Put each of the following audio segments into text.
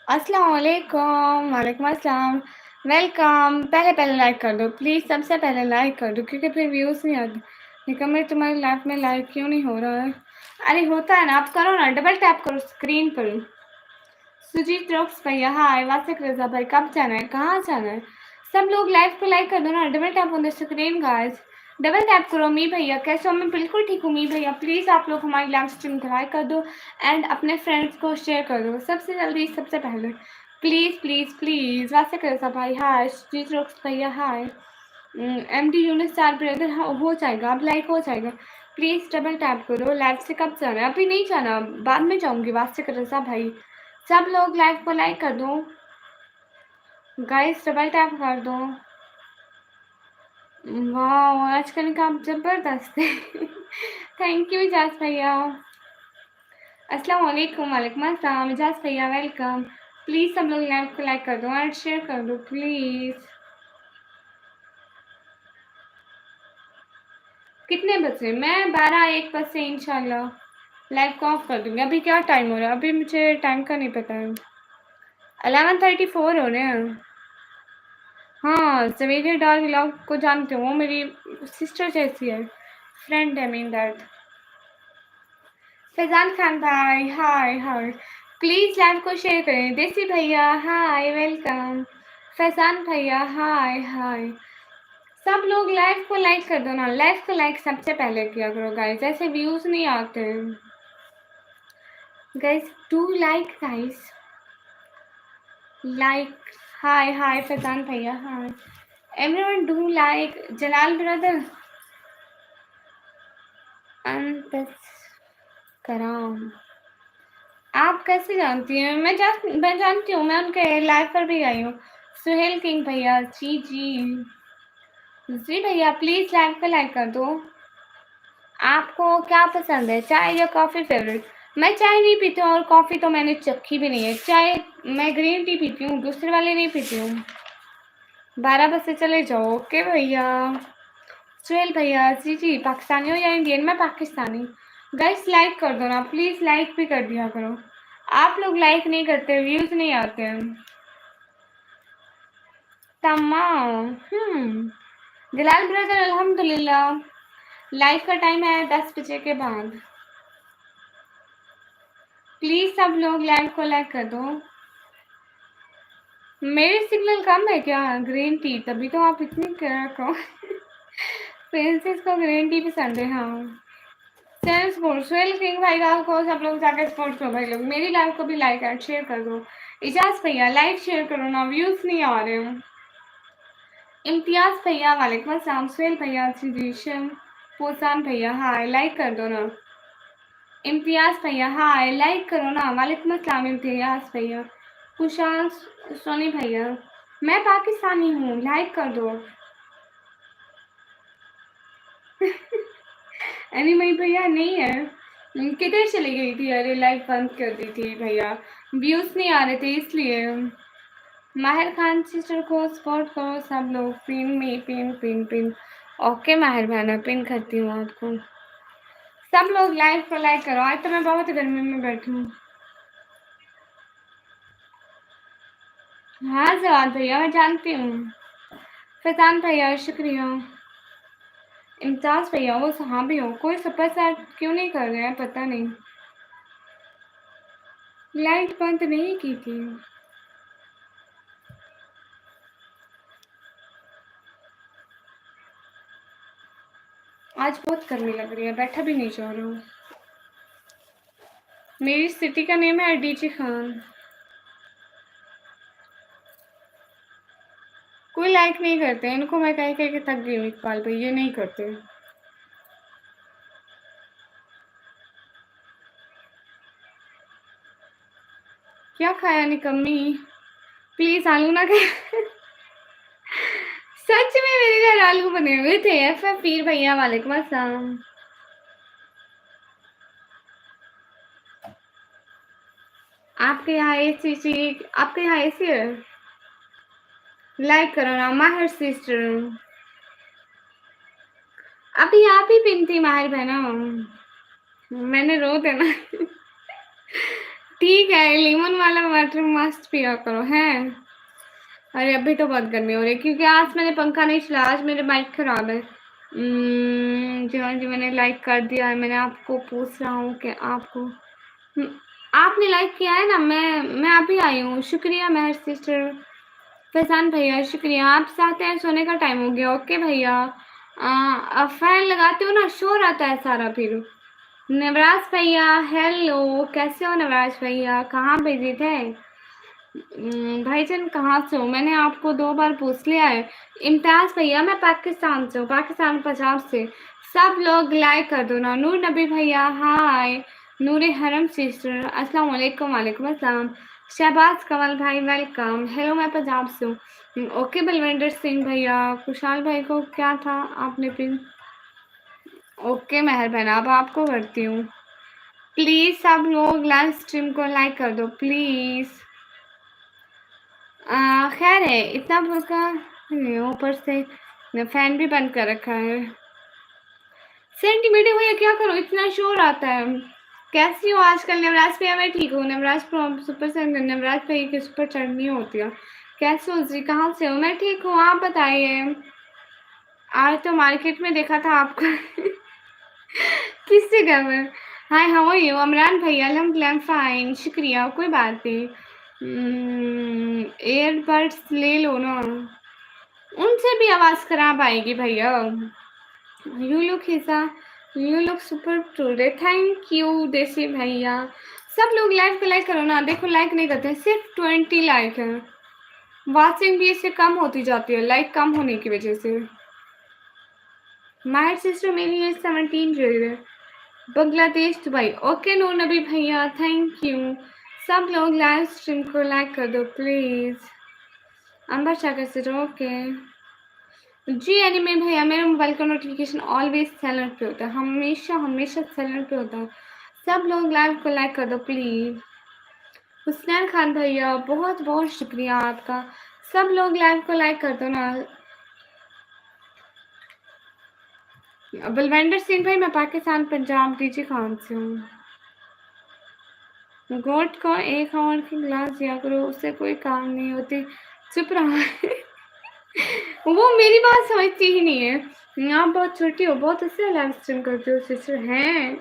अस्सलाम वालेकुम, वालेकुम अस्सलाम। वेलकम। पहले लाइक कर दो प्लीज़, सबसे पहले लाइक कर दो क्योंकि फिर व्यूज़ नहीं आते। निकम्मे तुम्हारी लाइफ में लाइक क्यों नहीं हो रहा है? अरे होता है ना, आप करो ना, डबल टैप करो स्क्रीन पर। सुजीत रॉक्स भैया हाय, वासिक रज़ा भाई कब जाना है, कहाँ जाना है? सब लोग लाइव को लाइक कर दो ना, double tap on the screen guys. Double tap करो। मी भैया कैसे हो? मैं बिल्कुल ठीक हूँ मी भैया। प्लीज़ आप लोग हमारी लाइव स्ट्रीम को लाइक कर दो एंड अपने फ्रेंड्स को शेयर कर दो सबसे जल्दी, सबसे पहले प्लीज़ प्लीज़ प्लीज़। वासिक रज़ा भाई हाय, सुजीत रॉक्स भैया हाय, एमडी यूनिट स्टार ब्रदर हो जाएगा, अब लाइक हो जाएगा। प्लीज़ डबल टैप करो। लाइव से कब जाना है? अभी नहीं जाना, बाद में जाऊँगी। वासिक रज़ा भाई सब लोग लाइव को लाइक कर दो गाइस, डबल टैप कर दो। वाह आजकल का आप जबरदस्त है। थैंक यू इजाज भैया। अस्सलाम वालेकुम, वालेकुम अस्सलाम इजाज भैया वेलकम। प्लीज़ सब लोग लाइव को लाइक कर दो एंड शेयर कर दो प्लीज़। कितने बजे? मैं 12-1 बजे इंशाल्लाह लाइव को ऑफ कर दूँगी। अभी क्या टाइम हो रहा है? अभी मुझे टाइम का नहीं पता है। 11:34 हो रहे हैं। हाँ, ज़वेरिया डार्क व्लॉग को जानती हूँ, वो मेरी सिस्टर जैसी है, फ्रेंड है मीन दैट। फैज़ान खान भाई हाय हाय, प्लीज़ लाइव को शेयर करें। देसी भैया हाय वेलकम। फैज़ान भैया हाय हाय। सब लोग लाइव को लाइक कर दो ना, लाइव को लाइक सबसे पहले किया करो गाइस, ऐसे व्यूज़ नहीं आते guys. Do like guys, like. Hi hi Faizan भैया hi, everyone do like. Jalal brother Karam, आप कैसे जानती हैं? मैं जानती हूँ, मैं उनके लाइव पर भी आई हूँ। सुहेल किंग भैया जी जी जी भैया, प्लीज़ लाइव पे लाइक कर दो। आपको क्या पसंद है, चाय या कॉफ़ी फेवरेट? मैं चाय नहीं पीती हूँ और कॉफ़ी तो मैंने चखी भी नहीं है। चाय मैं ग्रीन टी पीती हूँ, दूसरे वाले नहीं पीती हूँ। 12 बजे चले जाओ। ओके भैया। सुहेल भैया जी जी, पाकिस्तानी हो या इंडियन? मैं पाकिस्तानी। गाइस लाइक कर दो ना प्लीज़, लाइक भी कर दिया करो। आप लोग लाइक नहीं करते, व्यूज़ नहीं आते हैं। तमाम जलाल ब्रदर अल्हम्दुलिल्लाह, लाइव का टाइम है 10 बजे के बाद। प्लीज़ सब लोग लाइव को लाइक कर दो। मेरे सिग्नल कम है क्या? ग्रीन टी, तभी तो आप इतनी केयर करो। प्रिंसेस को ग्रीन टी पसंद है। हाँ चैनल सपोर्ट सुहेल किंग भाई को सब लोग जाकर सपोर्ट करो भाई लोग। मेरी लाइव को भी लाइक एंड शेयर कर दो। इजाज भैया लाइक शेयर करो ना, व्यूज़ नहीं आ रहे हैं। इम्तियाज़ भैया वालेकुम अस्सलाम। सुहेल भैया जीशम पोसान भैया हाय, लाइक कर दो ना। इम्तियाज़ भैया हाय, लाइक करो ना। वालेकुम अस्सलाम इम्तियाज़ भैया। कुशाल सोनी भैया, मैं पाकिस्तानी हूँ, लाइक कर दो। एनीमई भैया नहीं है, किधर चली गई थी? अरे लाइव बंद कर दी थी भैया, व्यूज़ नहीं आ रहे थे इसलिए। माहिर खान सिस्टर को सपोर्ट करो सब लोग। पिन में पिन पिन पिन। ओके माहिर बहना, पिन करती हूँ आपको। सब लोग लाइव को लाइक करो। आज तो मैं बहुत गर्मी में बैठी हूँ। हाँ जवाब भैया मैं जानती हूँ। फैजान भैया शुक्रिया। इम्तियाज़ भैया वो सहाबी हो, कोई सुपर चैट क्यों नहीं कर रहे हैं पता नहीं। लाइट बंद नहीं की थी। आज बहुत गर्मी लग रही है, बैठा भी नहीं जा रहा हूँ। मेरी सिटी का नेम है डीजी खान। कोई लाइक नहीं करते, इनको मैं कह के थक गई हूँ इकबाल भाई, ये नहीं करते। क्या खाया निकम्मी? प्लीज आलू ना खाए। सच में मेरे घर आलू बने हुए थे। फीर भैया वालेकुम अस्सलाम। आपके यहाँ एसी सी, आपके यहाँ एसी है? लाइक करो ना माहिर सिस्टर। अभी आप ही पिन थी माहिर बहना, मैंने रो देना। ठीक है, लेमन वाला वाटर मस्त पिया करो हैं। अरे अभी तो बहुत गर्मी हो रही है क्योंकि आज मैंने पंखा नहीं चलाया, आज मेरे बाइक खराब है। जी हाँ जी, मैंने लाइक कर दिया है। मैंने आपको पूछ रहा हूँ कि आपको आपने लाइक किया है ना। मैं अभी आई हूँ। शुक्रिया मेहर सिस्टर। फैजान भैया शुक्रिया। आप चाहते हैं सोने का टाइम हो गया। ओके भैया। अब फैन लगाते हो ना, शोर आता है सारा फिर। नवराज भैया हेलो, कैसे हो नवराज भैया? कहाँ बिजी थे? भाईजान कहाँ से हो? मैंने आपको 2 बार पूछ लिया है। इम्तियाज भैया मैं पाकिस्तान से हूँ, पाकिस्तान पंजाब से। सब लोग लाइक कर दो ना। नूर नबी भैया हाय। नूरे हरम सिस्टर अस्सलाम वालेकुम। वालेकुम अस्सलाम। शहबाज कमल भाई वेलकम। हेलो मैं पंजाब से हूँ। ओके बलविंदर सिंह भैया। खुशहाल भाई को क्या था आपने पिन? ओके मेहर बहन, अब आपको करती हूँ। प्लीज सब लोग लाइव स्ट्रीम को लाइक कर दो प्लीज। खैर है, इतना भूखा ऊपर से फैन भी बंद कर रखा है। सेंटीमीटर भैया क्या करो, इतना शोर आता है। कैसी हो आजकल नवराज भैया? मैं ठीक हूँ। नवराज सुपर से नवराज भैया की सुपर चढ़नी होती है। कैसे हो जी? कहाँ से हो? मैं ठीक हूँ, आप बताइए। आज तो मार्केट में देखा था आपको। किससे घर में? Hi how are you Amran भैया? अल्हम्दुलिल्लाह फाइन शुक्रिया, कोई बात नहीं। एयरबड्स ले लो ना, उनसे भी आवाज़ खराब आएगी भैया। यू लुक हिसा, you look super today. Thank you देसी भैया। सब लोग लाइक पे लाइक करो ना। देखो लाइक नहीं करते, सिर्फ 20 लाइक है। वॉचिंग भी इससे कम होती जाती है लाइक कम होने की वजह से। मायर सिस्टर मेरी एज 17 है। बांग्लादेश दुबई। ओके नूर नबी भैया थैंक यू। सब लोग लाइव स्ट्रीम को लाइक कर दो प्लीज। अंबर शाकर से ओके जी। एनिमे भैया मेरे मोबाइल का नोटिफिकेशन ऑलवेज साइलेंट पे होता है, हमेशा हमेशा साइलेंट पे होता है। सब लोग लाइव को लाइक कर दो प्लीज। हुसनैन खान भैया बहुत बहुत शुक्रिया आपका। सब लोग लाइव को लाइक कर दो ना। बलविंदर सिंह भाई मैं पाकिस्तान पंजाब डीजी खान से हूँ। गोट को 1 आवर की गिलास दिया करो, उससे कोई काम नहीं होती। चुप रहा। वो मेरी बात समझती ही नहीं है। आप बहुत छोटी हो, बहुत अच्छे लाइव स्ट्रीम करते हो सिस्टर हैं।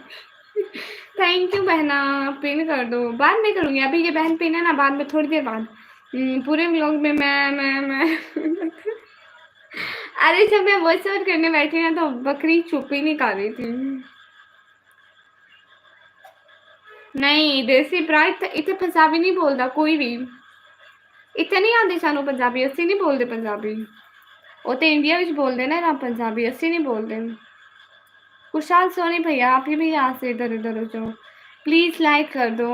थैंक यू बहना। पिन कर दो, बाद में करूँगी। अभी ये बहन पिन है ना, बाद में थोड़ी देर बाद। पूरे व्लॉग में मैं अरे जब मैं वॉइस ओवर करने बैठी ना तो बकरी चुप ही नहीं कर रही थी। नहीं देसी भरा इतने पंजाबी नहीं बोलता कोई भी। इतने नहीं आते सानू पंजाबी, असं नहीं बोलते पंजाबी। वो तो इंडिया में बोलते ना पंजाबी, असं नहीं बोलते। खुशहाल सोनी भैया आप ही भी यहाँ से इधर उधर हो जाओ प्लीज लाइक कर दो।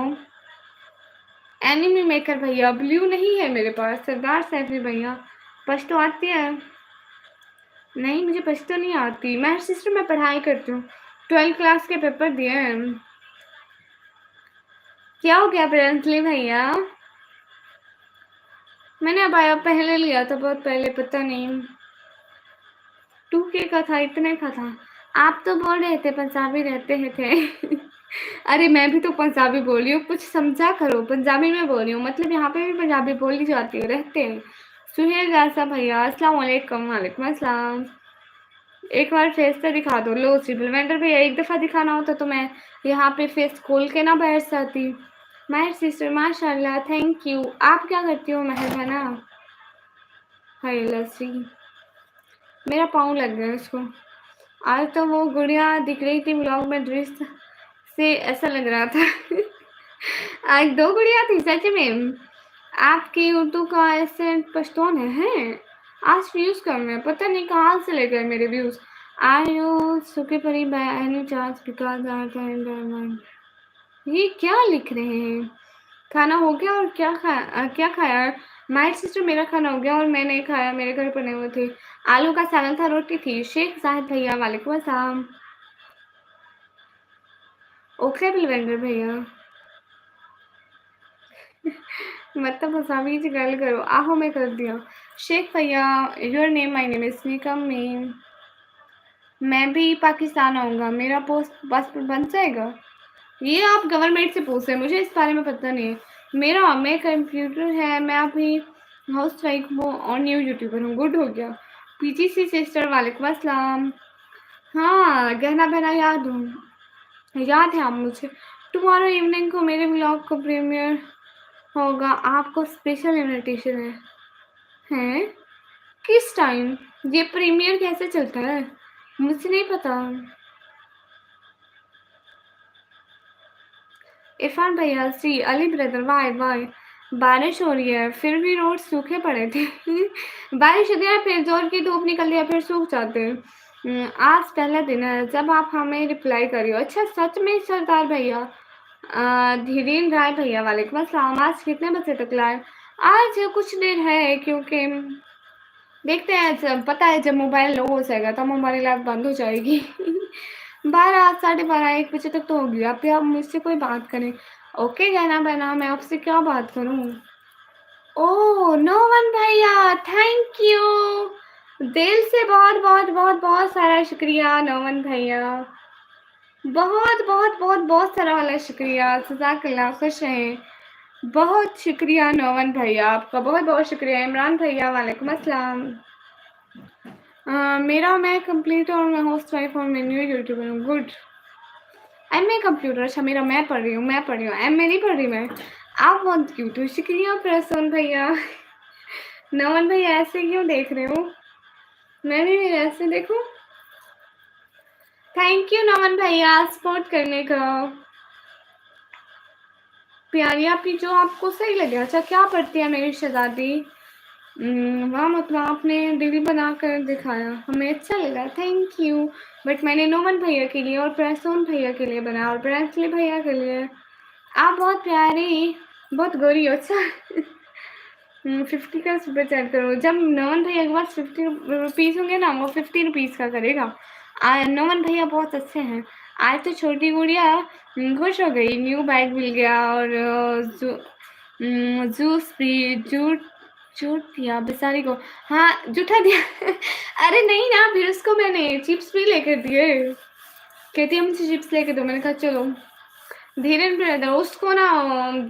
एनिमी मेकर भैया ब्लू नहीं है मेरे पास। सरदार सैफी भैया पश्तो आती है? नहीं मुझे पश्तो नहीं आती। मैं सिस्टर मैं पढ़ाई करती हूँ, 12th क्लास के पेपर दिए हैं। क्या हो गया प्रियंसली भैया? मैंने अब आया पहले लिया था, बहुत पहले, पता नहीं 2K का था, इतने का था। आप तो बोल रहे थे पंजाबी रहते हैं थे। अरे मैं भी तो पंजाबी बोल रही हूँ, कुछ समझा करो। पंजाबी में बोल रही हूँ, मतलब यहाँ पे भी पंजाबी बोली जाती है, रहते हैं। सुहेल रासा भैया अस्सलाम वालेकुम। वालेकुम अस्सलाम। एक बार फेस तो दिखा दो। लो सिविल वेंडर भैया एक दफ़ा दिखाना होता तो मैं यहाँ पे फेस खोल के ना बैठ जाती। महर सिस्टर माशाल्लाह थैंक यू। आप क्या करती हो महर बहना? हाय लस्सी मेरा पाँव लग गया उसको। आज तो वो गुड़िया दिख रही थी व्लॉग में, ड्रेस से ऐसा लग रहा था। आज 2 गुड़िया थी सच में। आपकी उर्दू का एसेंट पश्तून है। आज व्यूज़ कम है, पता नहीं कहाँ से ले गए मेरे व्यूज़। आई यू सुखे परी by any chance because I can. ये क्या लिख रहे हैं? खाना हो गया और क्या खाया? माइट सिस्टर मेरा खाना हो गया और मैं नहीं खाया, मेरे घर बने हुए थे। आलू का सालन था, रोटी थी। शेख साहिब भैया वालेकुम अस्सलाम। ओके बलविंदर भैया मतलब पंजाबी च गल करो। आहो मैं कर दिया। शेख भैया your name my name is Nikam मैं भी पाकिस्तान आऊँगा, मेरा पोस्ट पासपोर्ट बन जाएगा? ये आप गवर्नमेंट से पूछ रहे हैं, मुझे इस बारे में पता नहीं है। मेरा मैं कंप्यूटर है, मैं अभी हाउस वाइफ हूँ और न्यू यूट्यूबर हूँ। गुड हो गया। पीजीसी सिस्टर वालेकुम अस्सलाम। हाँ गहना बहना याद है आप मुझे। टुमारो इवनिंग को मेरे ब्लॉग को प्रीमियर होगा, आपको स्पेशल इनविटेशन है। किस टाइम? ये प्रीमियर कैसे चलता है? मुझे नहीं पता। इरफान भैया सी अली ब्रदर वाई वाई। बारिश हो रही है फिर भी रोड सूखे पड़े थे। बारिश होती है फिर जोर की धूप निकलती है फिर सूख जाते हैं। आज पहला दिन है जब आप हमें रिप्लाई करियो। अच्छा सच में सरदार भैया। धीरेन राय भैया वालेकुम अस्सलाम। आज कितने बजे तक लाए? आज कुछ देर है क्योंकि देखते हैं। जब पता है जब मोबाइल लो हो जाएगा तब हमारी लैब बंद हो जाएगी। 12 12:30 1 बजे तक तो होगी। आप मुझसे कोई बात करें। ओके गाना बना मैं आपसे क्या बात करूं? ओह नोवन भैया थैंक यू। दिल से बहुत बहुत बहुत बहुत सारा शुक्रिया नोवन भैया। बहुत बहुत बहुत बहुत सारा वाला शुक्रिया। जज़ाकल्लाह खुश रहें। बहुत शुक्रिया नोवन भैया आपका बहुत बहुत शुक्रिया। इमरान भैया वालेकुम अस्सलाम। मेरा मैं कंप्लीट और मैं हाउस वाइफ और मैं न्यू यूट्यूबर हूँ। गुड। M A computer. अच्छा मेरा मैं पढ़ रही हूँ एम ए नहीं पढ़ रही मैं। आप बहुत क्यूट हो। शुक्रिया प्रसून भैया। नमन भैया ऐसे क्यों देख रहे हो? मैं भी ऐसे देखूं? थैंक यू नमन भैया सपोर्ट करने का। प्यारी आपकी जो आपको सही लगे। अच्छा क्या पढ़ती है मेरी शहजादी? वाह मतलब आपने दिल बनाकर दिखाया, हमें अच्छा लगा थैंक यू। बट मैंने नोमन भैया के लिए और प्रसून भैया के लिए बनाया और ब्रैंसली भैया के लिए। आप बहुत प्यारी बहुत गोरी हो। अच्छा 50 का सुपर चैट करो। जब नोमन भैया के पास 50 रुपीज़ होंगे ना वो 50 रुपीज़ का करेगा। नोमन भैया बहुत अच्छे हैं। आज तो छोटी गुड़िया खुश हो गई, न्यू बैग मिल गया और जूस भी झूठ दिया बेचारी को। हाँ झूठा दिया। अरे नहीं ना फिर उसको मैंने चिप्स भी लेकर दिए। कहती है मुझे चिप्स लेकर दो। मैंने कहा चलो। धीरेन्द्र ब्रदर उसको ना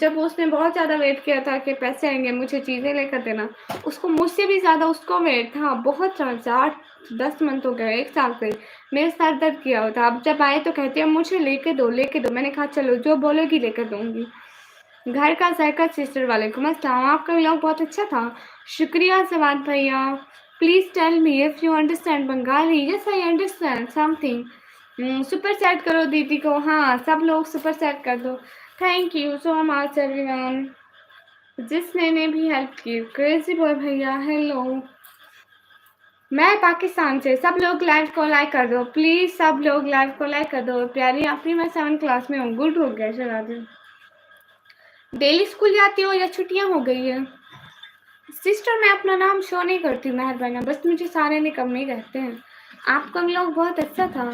जब उसने बहुत ज़्यादा वेट किया था कि पैसे आएंगे मुझे चीज़ें लेकर देना, उसको मुझसे भी ज़्यादा उसको वेट था। बहुत ज़्यादा 8-10 मंथ हो गए 1 साल से मेरे साथ दर्द किया हुआ था। अब जब आए तो कहती है मुझे लेके दो लेके दो। मैंने कहा चलो जो बोलोगी लेकर दूँगी। घर का जायका सिस्टर वालेकुम अस्सलाम। आपका व्लॉग बहुत अच्छा था। शुक्रिया सवाद भैया। Please tell me if you understand Bengali. Yes I understand something. Super chat करो दीदी को। हाँ सब लोग सुपर चैट कर दो। Thank you so much everyone जिसने ने भी हेल्प की। क्रेजी बॉय भैया हेलो। मैं पाकिस्तान से। सब लोग लाइव को लाइक कर दो प्लीज़। सब लोग लाइव को लाइक कर दो। प्यारी आपकी मैं 7th क्लास में हूँ। गुड हो गया चला दिन। डेली स्कूल जाती हो या छुट्टियां हो गई है? सिस्टर मैं अपना नाम शो नहीं करती मेहरबाना, बस मुझे सारे निकम्मे कहते हैं। आपका व्लॉग बहुत अच्छा था।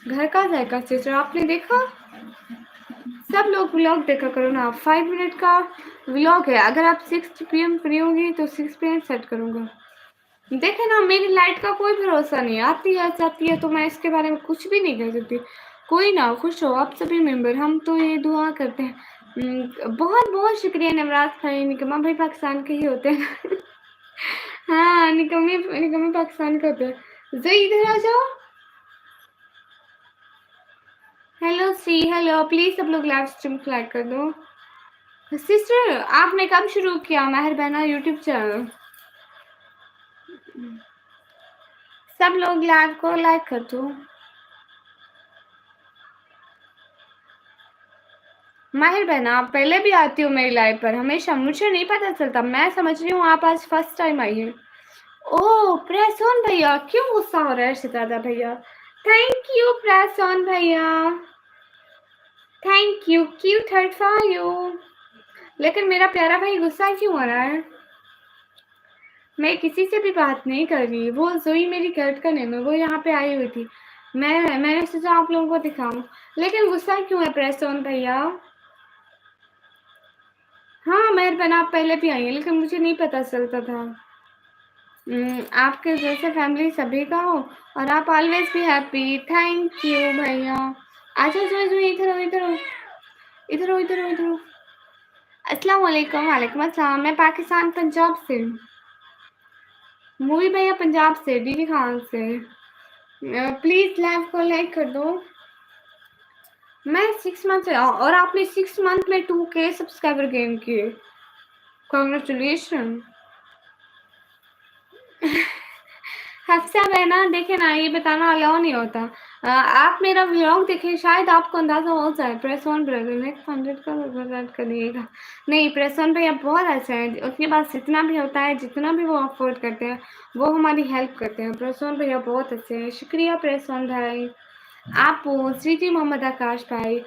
घर का जायका सिस्टर आपने देखा? सब लोग व्लॉग देखा करो ना। 5 मिनट का व्लॉग है। अगर आप 6 PM फ्री होगी तो 6 PM सेट करूँगा। देखे ना मेरी लाइट का कोई भरोसा नहीं, आती है जाती है तो मैं इसके बारे में कुछ भी नहीं कह सकती। कोई ना खुश हो आप सभी मेंबर। हम तो ये दुआ करते हैं। बहुत बहुत शुक्रिया नवराज भाई। निकम्मा भाई पाकिस्तान के ही होते हैं। हाँ निकम्मे निकम्मे पाकिस्तान के होते हैं। जो इधर आ जाओ। Hello C hello. प्लीज सब लोग लाइव स्ट्रीम को लाइक कर दो। सिस्टर आपने कब शुरू किया महर बहना यूट्यूब चैनल? सब लोग लाइव को लाइक कर दो। माहिर बहना आप पहले भी आती हो मेरी लाइव पर हमेशा, मुझे नहीं पता चलता। मैं समझ रही हूँ आप आज फर्स्ट टाइम आई है। ओह प्रेसोन भैया क्यों गुस्सा हो रहा है शहजादा भैया? थैंक यू प्रेसोन भैया thank you cute heart for you. लेकिन मेरा प्यारा भाई गुस्सा क्यों हो रहा है? मैं किसी से भी बात नहीं कर रही। वो जोई मेरी गर्द का नेम है, वो यहाँ पे आई हुई थी। मैंने सोचा आप लोगों को दिखाऊं। लेकिन गुस्सा क्यों है प्रेसोन भैया? हाँ मेहरबान आप पहले भी आई हैं लेकिन मुझे नहीं पता चलता था। आपके जैसे फैमिली सभी का हो और आप ऑलवेज भी हैप्पी। थैंक यू भैया। अच्छा जो इधर हो इधर हो। इधर हो, इधर हो, इधर हो। अस्सलाम वालेकुम। वालेकुम अस्सलाम। मैं पाकिस्तान पंजाब से। मूवी भैया पंजाब से, डीडी खान से। प्लीज लाइव को लाइक कर दो। मैं 6 मंथ से और आपने 6 मंथ में 2K सब्सक्राइबर गेन किए। कॉन्ग्रेचुलेशन। हफ्सा बहना देखे ना, ये बताना अलाउ नहीं होता। आप मेरा व्लॉग देखें, शायद आपको अंदाजा हो जाए। प्रेस ऑन ब्रदर नेक्स्ट 100 का ऐड करिएगा। नहीं, प्रेस ऑन भैया बहुत अच्छा है। उनके पास जितना भी होता है, जितना भी वो अफोर्ड करते हैं, वो हमारी हेल्प करते हैं। प्रेस ऑन भैया बहुत अच्छे हैं। शुक्रिया प्रेस ऑन भाई। आप स्वीटी मोहम्मद आकाश भाई,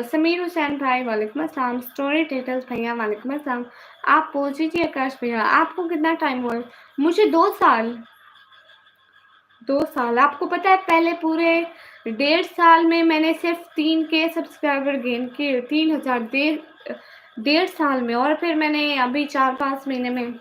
समीर हुसैन भाई वालेकुम अस्सलाम। स्टोरी टेटल्स भैया वालेकुम अस्सलाम। आप जी आकाश भैया, आपको कितना टाइम हुआ? मुझे 2 साल। 2 साल। आपको पता है पहले पूरे 1.5 साल में मैंने सिर्फ 3K सब्सक्राइबर गेन किए। 3,000 डेढ़ साल में। और फिर मैंने अभी 4-5 महीने में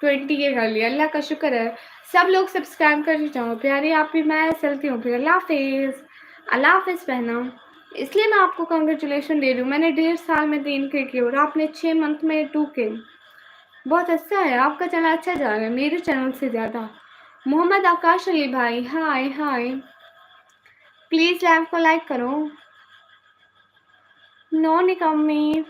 20K कर लिया। अल्लाह का शुक्र है। सब लोग सब्सक्राइब कर जाओ प्यारे। आप भी, मैं चलती हूँ फिर। अल्लाह हाफिज़। अल्लाह हाफिज़ बहना। इसलिए मैं आपको कॉन्ग्रेचुलेशन दे रही हूँ। मैंने 1.5 साल में 3K की और आपने 6 मंथ में 2K। बहुत अच्छा है। आपका चैनल अच्छा जा रहा है मेरे चैनल से ज़्यादा। मोहम्मद आकाश अली भाई, हाय हाय। प्लीज़ लाइव को लाइक करो। नो निकम्मी।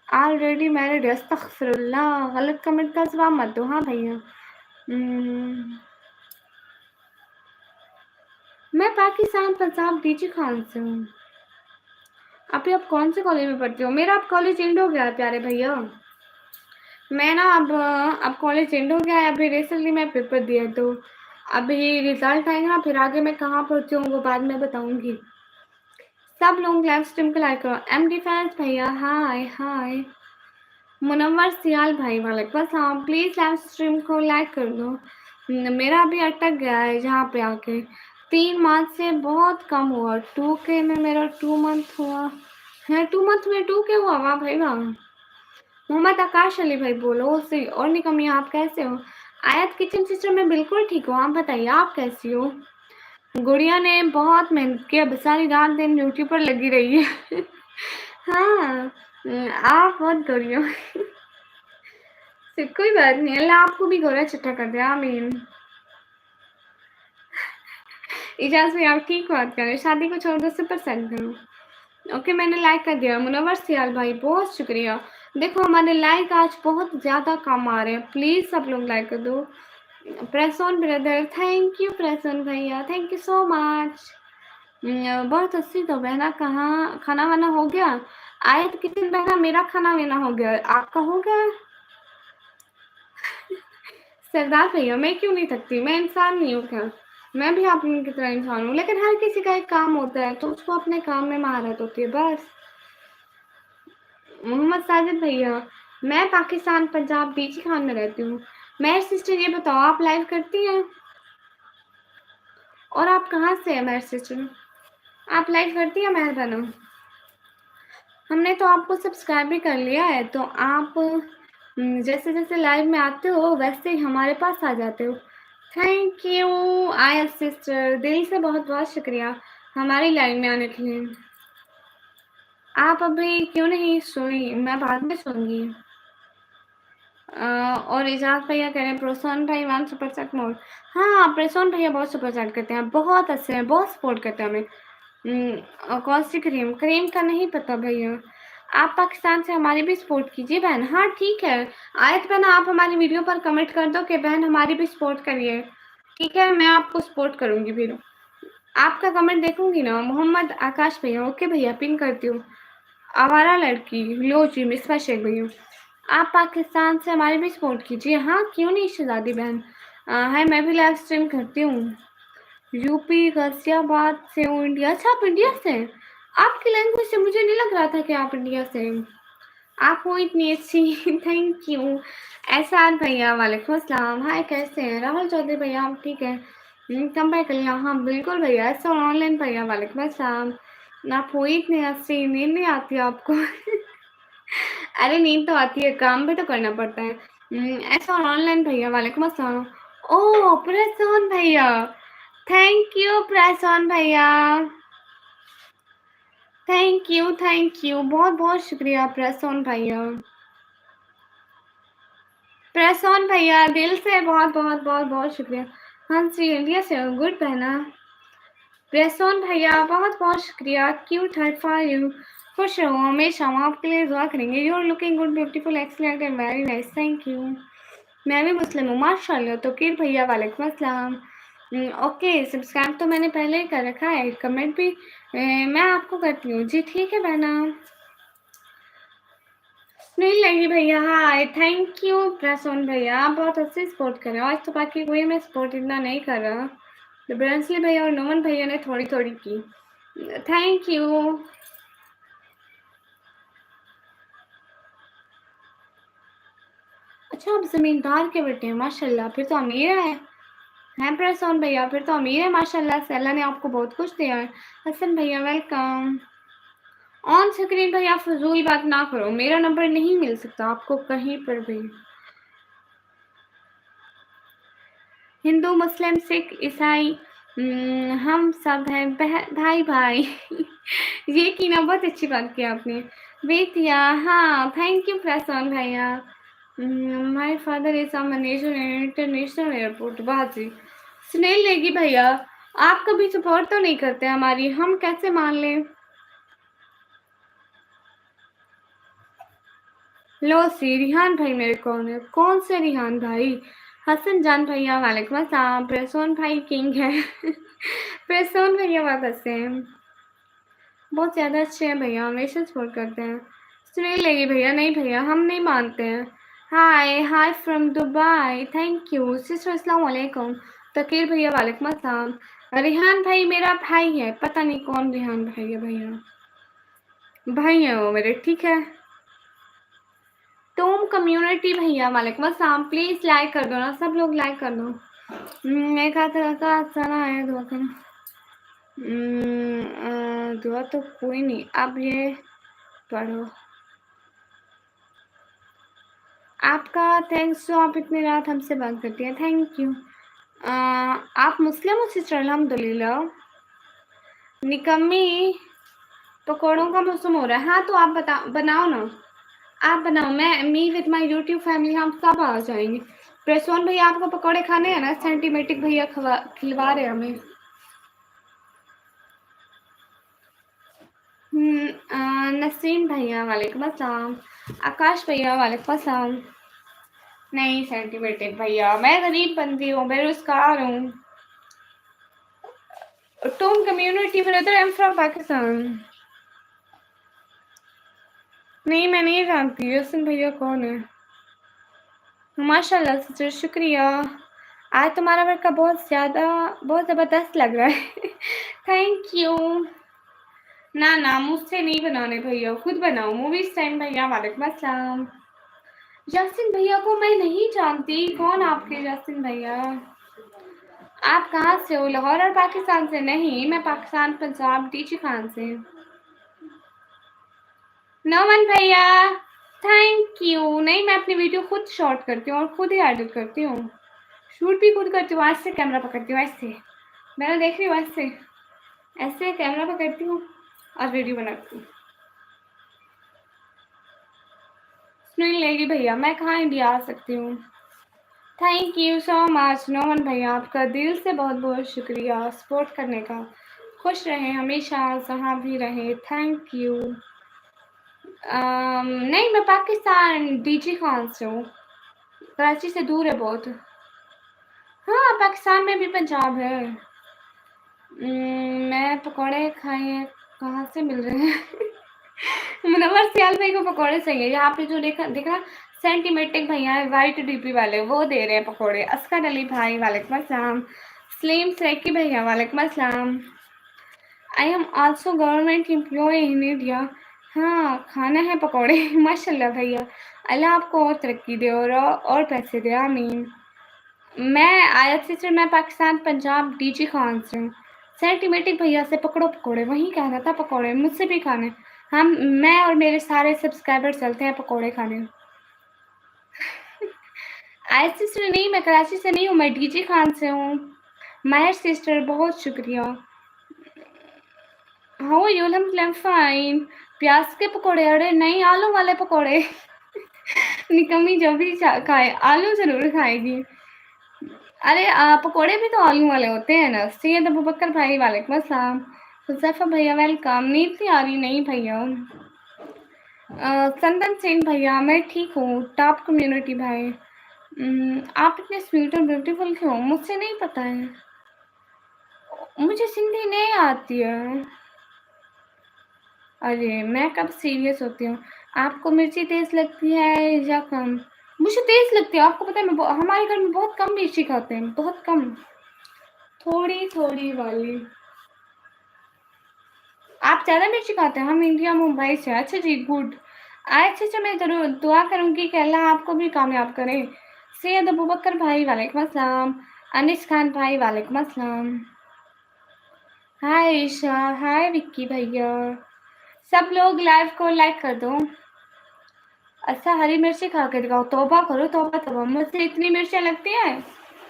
Already married. अस्तगफिरुल्लाह। गलत कमेंट का जवाब मत दो हाँ भैया। मैं पाकिस्तान पंजाब डीजी खान से हूँ। अभी आप कौन से कॉलेज में पढ़ते हो? मेरा अब कॉलेज एंड हो गया है प्यारे भैया। मैं ना अब कॉलेज एंड हो गया है। अभी रिसेंटली मैं पेपर दिया, तो अभी रिजल्ट आएगा ना, फिर आगे मैं कहाँ पहुँची हूँ वो बाद में बताऊँगी। सब लोग लाइव स्ट्रीम को लाइक करो। एमडी फैंस भैया हाय हाय। मुनव्वर सियाल भाई वालेकुम अस्सलाम। प्लीज़ लाइव स्ट्रीम को लाइक कर दो। मेरा अभी अटक गया है जहाँ पे आके। 3 मंथ से बहुत कम हुआ। 2K में मेरा 2 मंथ हुआ है। 2 मंथ में 2K हुआ। वाह भाई वाह। मोहम्मद आकाश अली भाई बोलो सही। और निकम्मी आप कैसे हो? आयत किचन सिस्टर में बिल्कुल ठीक हो। आप बताइए आप कैसी हो? गुड़िया ने बहुत मेहनत की। अब सारी रात दिन यूट्यूब पर लगी रही है। हाँ, आप बहुत गुड़िया। कोई बात नहीं। अल्लाह आपको भी गोरा चिट्ठा कर दे। आमीन। इजाज़ में आप ठीक बात करें। शादी को छोड़ दो, 100% करो। ओके मैंने लाइक कर दिया। मुनव्वर सियाल भाई बहुत शुक्रिया। देखो हमारे लाइक आज बहुत ज़्यादा कम आ रहे हैं। प्लीज़ सब लोग लाइक कर दो। Press on brother, thank you press on भैया, थैंक यू सो मच। बहुत अच्छी। तो बहना कहाँ खाना वाना हो गया? आयत किचन बहना मेरा खाना वाना हो गया। आपका हो गया? सरदार भैया मैं क्यों नहीं थकती? मैं इंसान नहीं हूँ क्या? मैं भी आप लोगों की तरह इंसान हूँ, लेकिन हर किसी का एक काम होता है तो उसको अपने काम में महारत होती है बस। मोहम्मद साजिद भैया, मैं पाकिस्तान पंजाब डीजी खान में रहती हूँ। मेहर सिस्टर ये बताओ आप लाइव करती हैं? और आप कहाँ से हैं मेहर सिस्टर? आप लाइव करती हैं मेहर बहनों? हमने तो आपको सब्सक्राइब भी कर लिया है, तो आप जैसे जैसे लाइव में आते हो वैसे ही हमारे पास आ जाते हो। थैंक यू आया सिस्टर, दिल से बहुत बहुत शुक्रिया हमारी लाइव में आने के लिए। आप अभी क्यों नहीं सोई? मैं बाद में सोऊंगी। और एजाज भैया कह रहे हैं प्रोत्साहन भाई 1 सुपर चैट मोड। हाँ प्रोत्साहन भैया बहुत सुपर चैट करते हैं, बहुत अच्छे हैं, बहुत सपोर्ट करते हैं हमें। और कौन सी क्रीम? क्रीम का नहीं पता भैया। आप पाकिस्तान से हमारी भी सपोर्ट कीजिए बहन। हाँ ठीक है। आयत बहन आप हमारी वीडियो पर कमेंट कर दो कि बहन हमारी भी सपोर्ट करिए। ठीक है मैं आपको सपोर्ट करूँगी फिर। आपका कमेंट देखूंगी ना। मोहम्मद आकाश भैया ओके भैया पिन करती हूँ। आवारा लड़की लो जी मिसबा शेख भैया, आप पाकिस्तान से हमारी भी सपोर्ट कीजिए। हाँ क्यों नहीं शहजादी बहन। है मैं भी लाइव स्ट्रीम करती हूँ। यूपी गाजियाबाद से हूँ इंडिया। अच्छा आप इंडिया से हैं? आपकी लैंग्वेज से मुझे नहीं लग रहा था कि आप इंडिया से हैं। आप हो इतनी अच्छी। Thank you. एहसान भैया वालेकुम अस्सलाम। हाय कैसे हैं? राहुल चौधरी भैया आप ठीक है? कम बैक कर लिया। हाँ बिल्कुल भैया। ऐसा ऑनलाइन भैया वालेकुम अस्सलाम। आप हो इतनी अच्छी, नींद नहीं आती आपको? अरे नींद तो आती है, काम भी तो करना पड़ता है। ऐसा ऑनलाइन भैया वालेकुम अस्सलाम। ओह प्रसन्न भैया, थैंक यू प्रसन्न भैया। थैंक यू, बहुत-बहुत शुक्रिया प्रसून भैया। प्रसून भैया दिल से बहुत-बहुत बहुत-बहुत शुक्रिया। हाँ जी, इंडिया से हो, गुड बहना। प्रसून भैया बहुत-बहुत शुक्रिया, क्यूट हार्ट फॉर यू। खुश रहो हमेशा, हम आपके लिए दुआ करेंगे। You are looking good, beautiful, excellent and very nice, thank you. मैं भी मुस्लिम हूँ माशाल्लाह। तौकीर भैया वालेकुम अस्सलाम। ओके, सब्सक्राइब तो मैंने पहले ही कर रखा है, कमेंट भी मैं आपको करती हूँ जी। ठीक है बहना। नहीं लगी भैया, हाय, थैंक यू प्रसून भैया, आप बहुत अच्छे सपोर्ट कर रहे हो। आज तो बाकी कोई मैं सपोर्ट इतना नहीं कर रहा, तो ब्रांसली भैया और नमन भैया ने थोड़ी थोड़ी की। Thank you. अच्छा, आप जमींदार के बेटे हैं माशाल्लाह, फिर तो अमीर हैं प्रसून भैया, फिर तो अमीर है माशाल्लाह से, अल्लाह ने आपको बहुत कुछ दिया है। हसन भैया वेलकम। ऑन स्क्रीन भैया फजूल बात ना करो, मेरा नंबर नहीं मिल सकता आपको कहीं पर भी। हिंदू, मुस्लिम, सिख, ईसाई, हम सब हैं भाई भाई। ये की ना, बहुत अच्छी बात की आपने। बेतिया, हाँ, थैंक यू प्रसून भैया। My father is a manager in international airport. वाह जी, सुनील लेगी भैया, आप कभी सपोर्ट तो नहीं करते हमारी, हम कैसे मान लें। लो सी, रिहान भाई मेरे कौन है, कौन से रिहान भाई। हसन जान भैया वालेकुम अस्सलाम। प्रसून भाई किंग है। प्रसून भैया बहुत अच्छे हैं, बहुत ज़्यादा अच्छे हैं भैया, हमेशा सपोर्ट करते हैं। सुनील लेगी भैया, नहीं भैया हम नहीं मानते हैं। Hi hi from Dubai, thank you sister, अस्सलाम वालेकुम। तकीर भैया वालेकुम अस्सलाम। रिहान भाई मेरा भाई है, पता नहीं कौन रिहान भाई है भैया, भाई है वो मेरे, ठीक है। तुम कम्युनिटी भैया वालेकुम अस्सलाम, प्लीज लाइक कर दो ना, सब लोग लाइक कर दो। मैं कहा था का अच्छा है, दुआ करना। दुआ तो कोई नहीं, अब ये पढ़ो। आपका थैंक्स जो आप इतनी रात हमसे बात करती हैं, थैंक यू। आप मुस्लिम हो सिस्टर, अल्हम्दुलिल्लाह। निकम्मी, पकौड़ों का मौसम हो रहा है, हाँ तो आप बनाओ ना, आप बनाओ, मैं me with my YouTube family हम सब आ जाएंगे। प्रसून भैया आपको पकौड़े खाने हैं ना, सेंटीमेटिक भैया खिलवा रहे हमें। नसीम भैया वालेकुम अस्सलाम। आकाश भैया वालेकुम अस्सलाम। नहीं सेंटीमेटिक भैया, मैं गरीब बंदी हूँ, बेरोजगार हूँ। तुम community brother, I am from Pakistan. नहीं मैं नहीं जानती हसन भैया कौन है। माशाल्लाह सिस्टर, शुक्रिया। आज तुम्हारा वर्क का बहुत ज़बरदस्त लग रहा है। Thank you. ना ना मुझसे नहीं बनाने भैया, खुद बनाओ। मूवीज टाइम भैया वालेकुम अस्सलाम। यासिन भैया को मैं नहीं जानती, कौन आपके यासिन भैया। आप कहाँ से हो, लाहौर और पाकिस्तान से? नहीं मैं पाकिस्तान पंजाब डीजी खान से। नमन भैया थैंक यू। नहीं मैं अपनी वीडियो खुद शॉट करती हूँ और खुद ही एडिट करती हूँ, शूट भी खुद करती हूँ। ऐसे कैमरा पकड़ती हूँ, ऐसे मैंने देख रही हूँ, ऐसे ऐसे कैमरा पकड़ती हूँ और वीडियो बनाती हूँ। सुनील लेगी भैया, मैं कहाँ इंडिया आ सकती हूँ। Thank you so much Noman भैया, आपका दिल से बहुत बहुत शुक्रिया सपोर्ट करने का। खुश रहें हमेशा, जहाँ भी रहें, थैंक यू। नहीं मैं पाकिस्तान डीजी खान से हूँ, कराची से दूर है बहुत। हाँ पाकिस्तान में भी पंजाब है। मैं पकौड़े खाए हैं, कहाँ से मिल रहे हैं। मुनव्वर सियाल भाई को पकौड़े चाहिए, यहाँ पे जो दिख रहा सेंटीमेटिक भैया है वाइट डीपी वाले, वो दे रहे हैं पकौड़े। अस्कर अली भाई वालेकुम अस्सलाम। स्लीम सैकी भैया वालेकुम अस्सलाम। I am also government employ in India. हाँ खाना है पकौड़े। माशाल्लाह भैया, अल्लाह आपको और तरक्की दे और पैसे दे, आमीन। मैं आयत सिस्टर, मैं पाकिस्तान पंजाब डीजी खान से हूँ। सेंटीमेटिक भैया से पकड़ो पकौड़े, वही कह रहा था पकौड़े मुझसे भी खाने। हम मैं और मेरे सारे सब्सक्राइबर चलते हैं पकौड़े खाने। आयत सिस्टर नहीं, मैं कराची से नहीं हूँ, मैं डीजी खान से हूँ। माहिर सिस्टर बहुत शुक्रिया। How are you? I am fine. प्याज के पकोड़े? अरे नहीं, आलू वाले पकोड़े। निकम्मी जब भी खाए आलू जरूर खाएगी। अरे पकोड़े भी तो आलू वाले होते हैं ना। सैयद अबू बकर भाई वालेकुम अस्सलाम। हुज़ैफा भैया वेलकम। नींद नहीं आ रही? नहीं भैया। चंदन सिंह भैया मैं ठीक हूँ। टॉप कम्युनिटी भाई। आप इतने स्वीट और ब्यूटीफुल क्यों? मुझसे नहीं पता है, मुझे सिंधी नहीं आती है। अरे मैं कब सीरियस होती हूँ? आपको मिर्ची तेज लगती है या कम? मुझे तेज लगती है। आपको पता है मैं हमारे घर में बहुत कम मिर्ची खाते हैं, बहुत कम, थोड़ी थोड़ी वाली। आप ज़्यादा मिर्ची खाते हैं? हम इंडिया मुंबई से। अच्छा जी, गुड। अच्छा, मैं ज़रूर दुआ करूँगी कि अल्लाह आपको भी कामयाब करे। सैयद अबू बकर भाई वालेकुम अस्सलाम। अनिस खान भाई वालेकुम अस्सलाम। हाय ईशा, हाय विक्की भैया। सब लोग लाइव को लाइक कर दो। अच्छा, हरी मिर्ची खा के दिखाओ। तौबा करो, तौबा तौबा, मुझसे इतनी मिर्चें लगती हैं।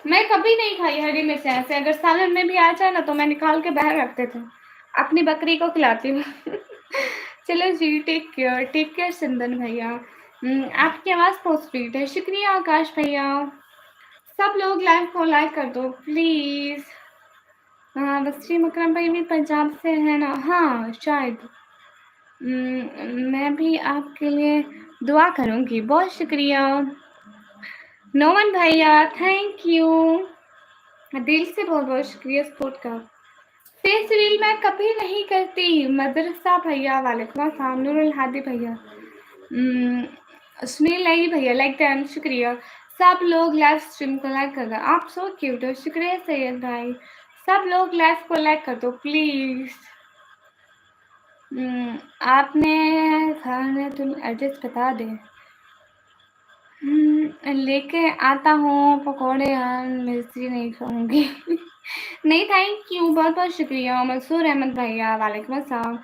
मैं कभी नहीं खाई हरी मिर्चें ऐसे। अगर सालन में भी आ जाए ना तो मैं निकाल के बाहर रख देती हूँ, अपनी बकरी को खिलाती हूँ। चलो जी, टेक केयर सिंदन भैया। आपकी आवाज़ बहुत स्वीट है। शुक्रिया आकाश भैया। सब लोग लाइव को लाइक कर दो प्लीज़। हाँ, वसीम अकरम भाई भी पंजाब से है ना? हाँ शायद। मैं भी आपके लिए दुआ करूँगी। बहुत शुक्रिया नोमन भैया, थैंक यू। दिल से बहुत बहुत शुक्रिया सपोर्ट का। फेस रील मैं कभी नहीं करती। मदरसा भैया वालेकुम अस्सलाम। नूरुल हादी भैया, सुनील लगी भैया लाइक टाइम, शुक्रिया। सब लोग लाइव स्ट्रीम को लाइक कर दो। आप सो क्यूट हो। शुक्रिया सैयद भाई। सब लोग लाइव को लाइक कर दो प्लीज़। आपने खाना तुम एड्रेस बता दे। लेके आता हूँ पकौड़े। यार मिर्ची नहीं खाऊंगी। नहीं, थैंक यू, बहुत बहुत शुक्रिया। मंसूर अहमद भैया वालेकुम अस्सलाम।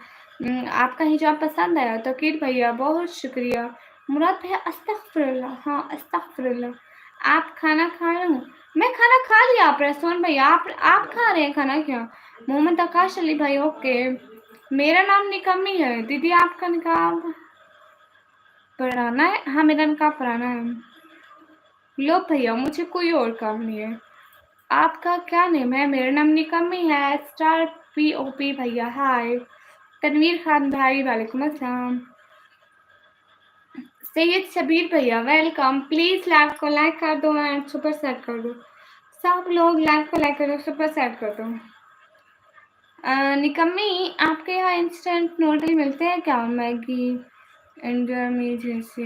आपका हिजाब पसंद आया? तकीर भैया बहुत शुक्रिया। मुराद भैया अस्तगफिरुल्लाह। हाँ अस्तगफिरुल्लाह। आप खाना खा रहे हो? मैं खाना खा लिया। आप रेस्टोरेंट भैया, आप खा रहे हैं खाना क्या? मोहम्मद आकाश अली भाई, ओके। मेरा नाम निकम्मी है। दीदी आपका निकाब पढ़ाना है? हाँ मेरा निकाब पढ़ाना है। लो भैया, मुझे कोई और काम नहीं है। आपका क्या नेम है? मेरा नाम निकम्मी है। स्टार POP भैया हाय। तनवीर खान भाई वालेकुम अस्सलाम। सैयद शबीर भैया वेलकम। प्लीज लाइव को लाइक कर दो एंड सुपर सेट कर दो। सब लोग लाइव को लाइक कर दो, सुपर सेट कर दो। निकम्मी, आपके यहाँ इंस्टेंट नूडल मिलते हैं क्या? मैगी इंडोमी जैसे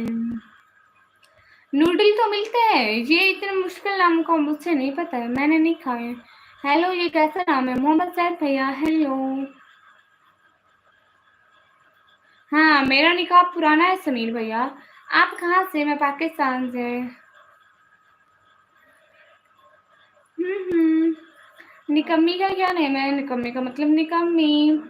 नूडल तो मिलते हैं। ये इतने मुश्किल नाम को मुझसे नहीं पता है, मैंने नहीं खाए। हेलो, ये कैसा नाम है? मोहम्मद सैद भैया हेलो। हाँ मेरा निकाब पुराना है समीर भैया। आप कहाँ से? मैं पाकिस्तान से। निकम्मी का क्या नेम है? निकम्मी का मतलब निकम्मी।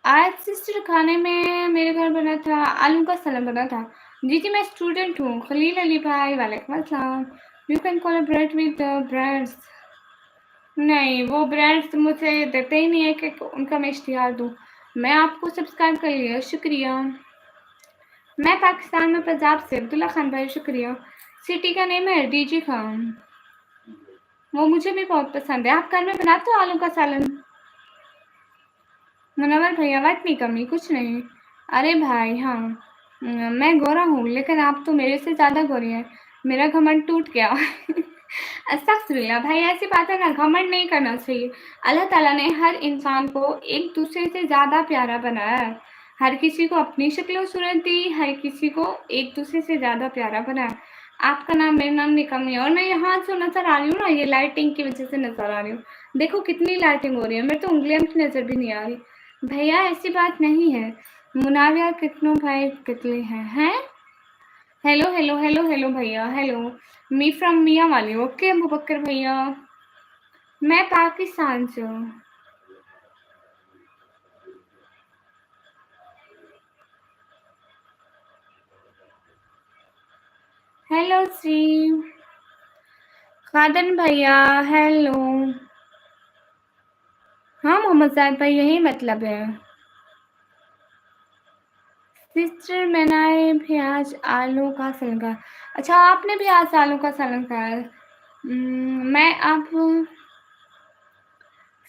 आज सिस्टर खाने में मेरे घर बना था आलू का सलाद बना था। जी जी, मैं स्टूडेंट हूँ। खलील अली भाई वालेकुम अस्सलाम। You can collaborate with brands. नहीं, वो ब्रांड्स मुझे देते ही नहीं है कि उनका मैं इश्तिहार दूँ। मैं आपको सब्सक्राइब कर लिया, शुक्रिया। मैं पाकिस्तान में पंजाब से। अब्दुल्ला खान भाई शुक्रिया। सिटी का नेम है DG खान। वो मुझे भी बहुत पसंद है। आप घर में बनाते हो आलू का सालन? मुनव्वर भैया बात नहीं कमी कुछ नहीं। अरे भाई हाँ, मैं गोरा हूँ लेकिन आप तो मेरे से ज़्यादा गोरे हैं। मेरा घमंड टूट गया। अस्तगफिरुल्लाह भाई, ऐसी बात है ना, घमंड नहीं करना चाहिए। अल्लाह ताला ने हर इंसान को एक दूसरे से ज़्यादा प्यारा बनाया है। हर किसी को अपनी शक्ल सूरत दी, हर किसी को एक दूसरे से ज़्यादा प्यारा बनाया। आपका नाम, मेरा नाम निकम्मी है। और मैं यहाँ जो नज़र आ रही हूँ ना, ये लाइटिंग की वजह से नज़र आ रही हूँ। देखो कितनी लाइटिंग हो रही है, मेरे तो उंगलियां भी नज़र भी नहीं आ रही। भैया ऐसी बात नहीं है। मुनाविया कितनों भाई कितने हैं? हेलो हेलो हेलो हेलो भैया हेलो। मी फ्रॉम मियाँ वाली, ओके अबू बकर भैया। मैं पाकिस्तान से हूँ। हेलो श्री खादन भैया हेलो। हाँ मोहम्मद जाहिद भाई, यही मतलब है। सिस्टर मैंने भी आज आलू का सालन खाया। अच्छा, आपने भी आज आलू का सालन खाया। मैं अब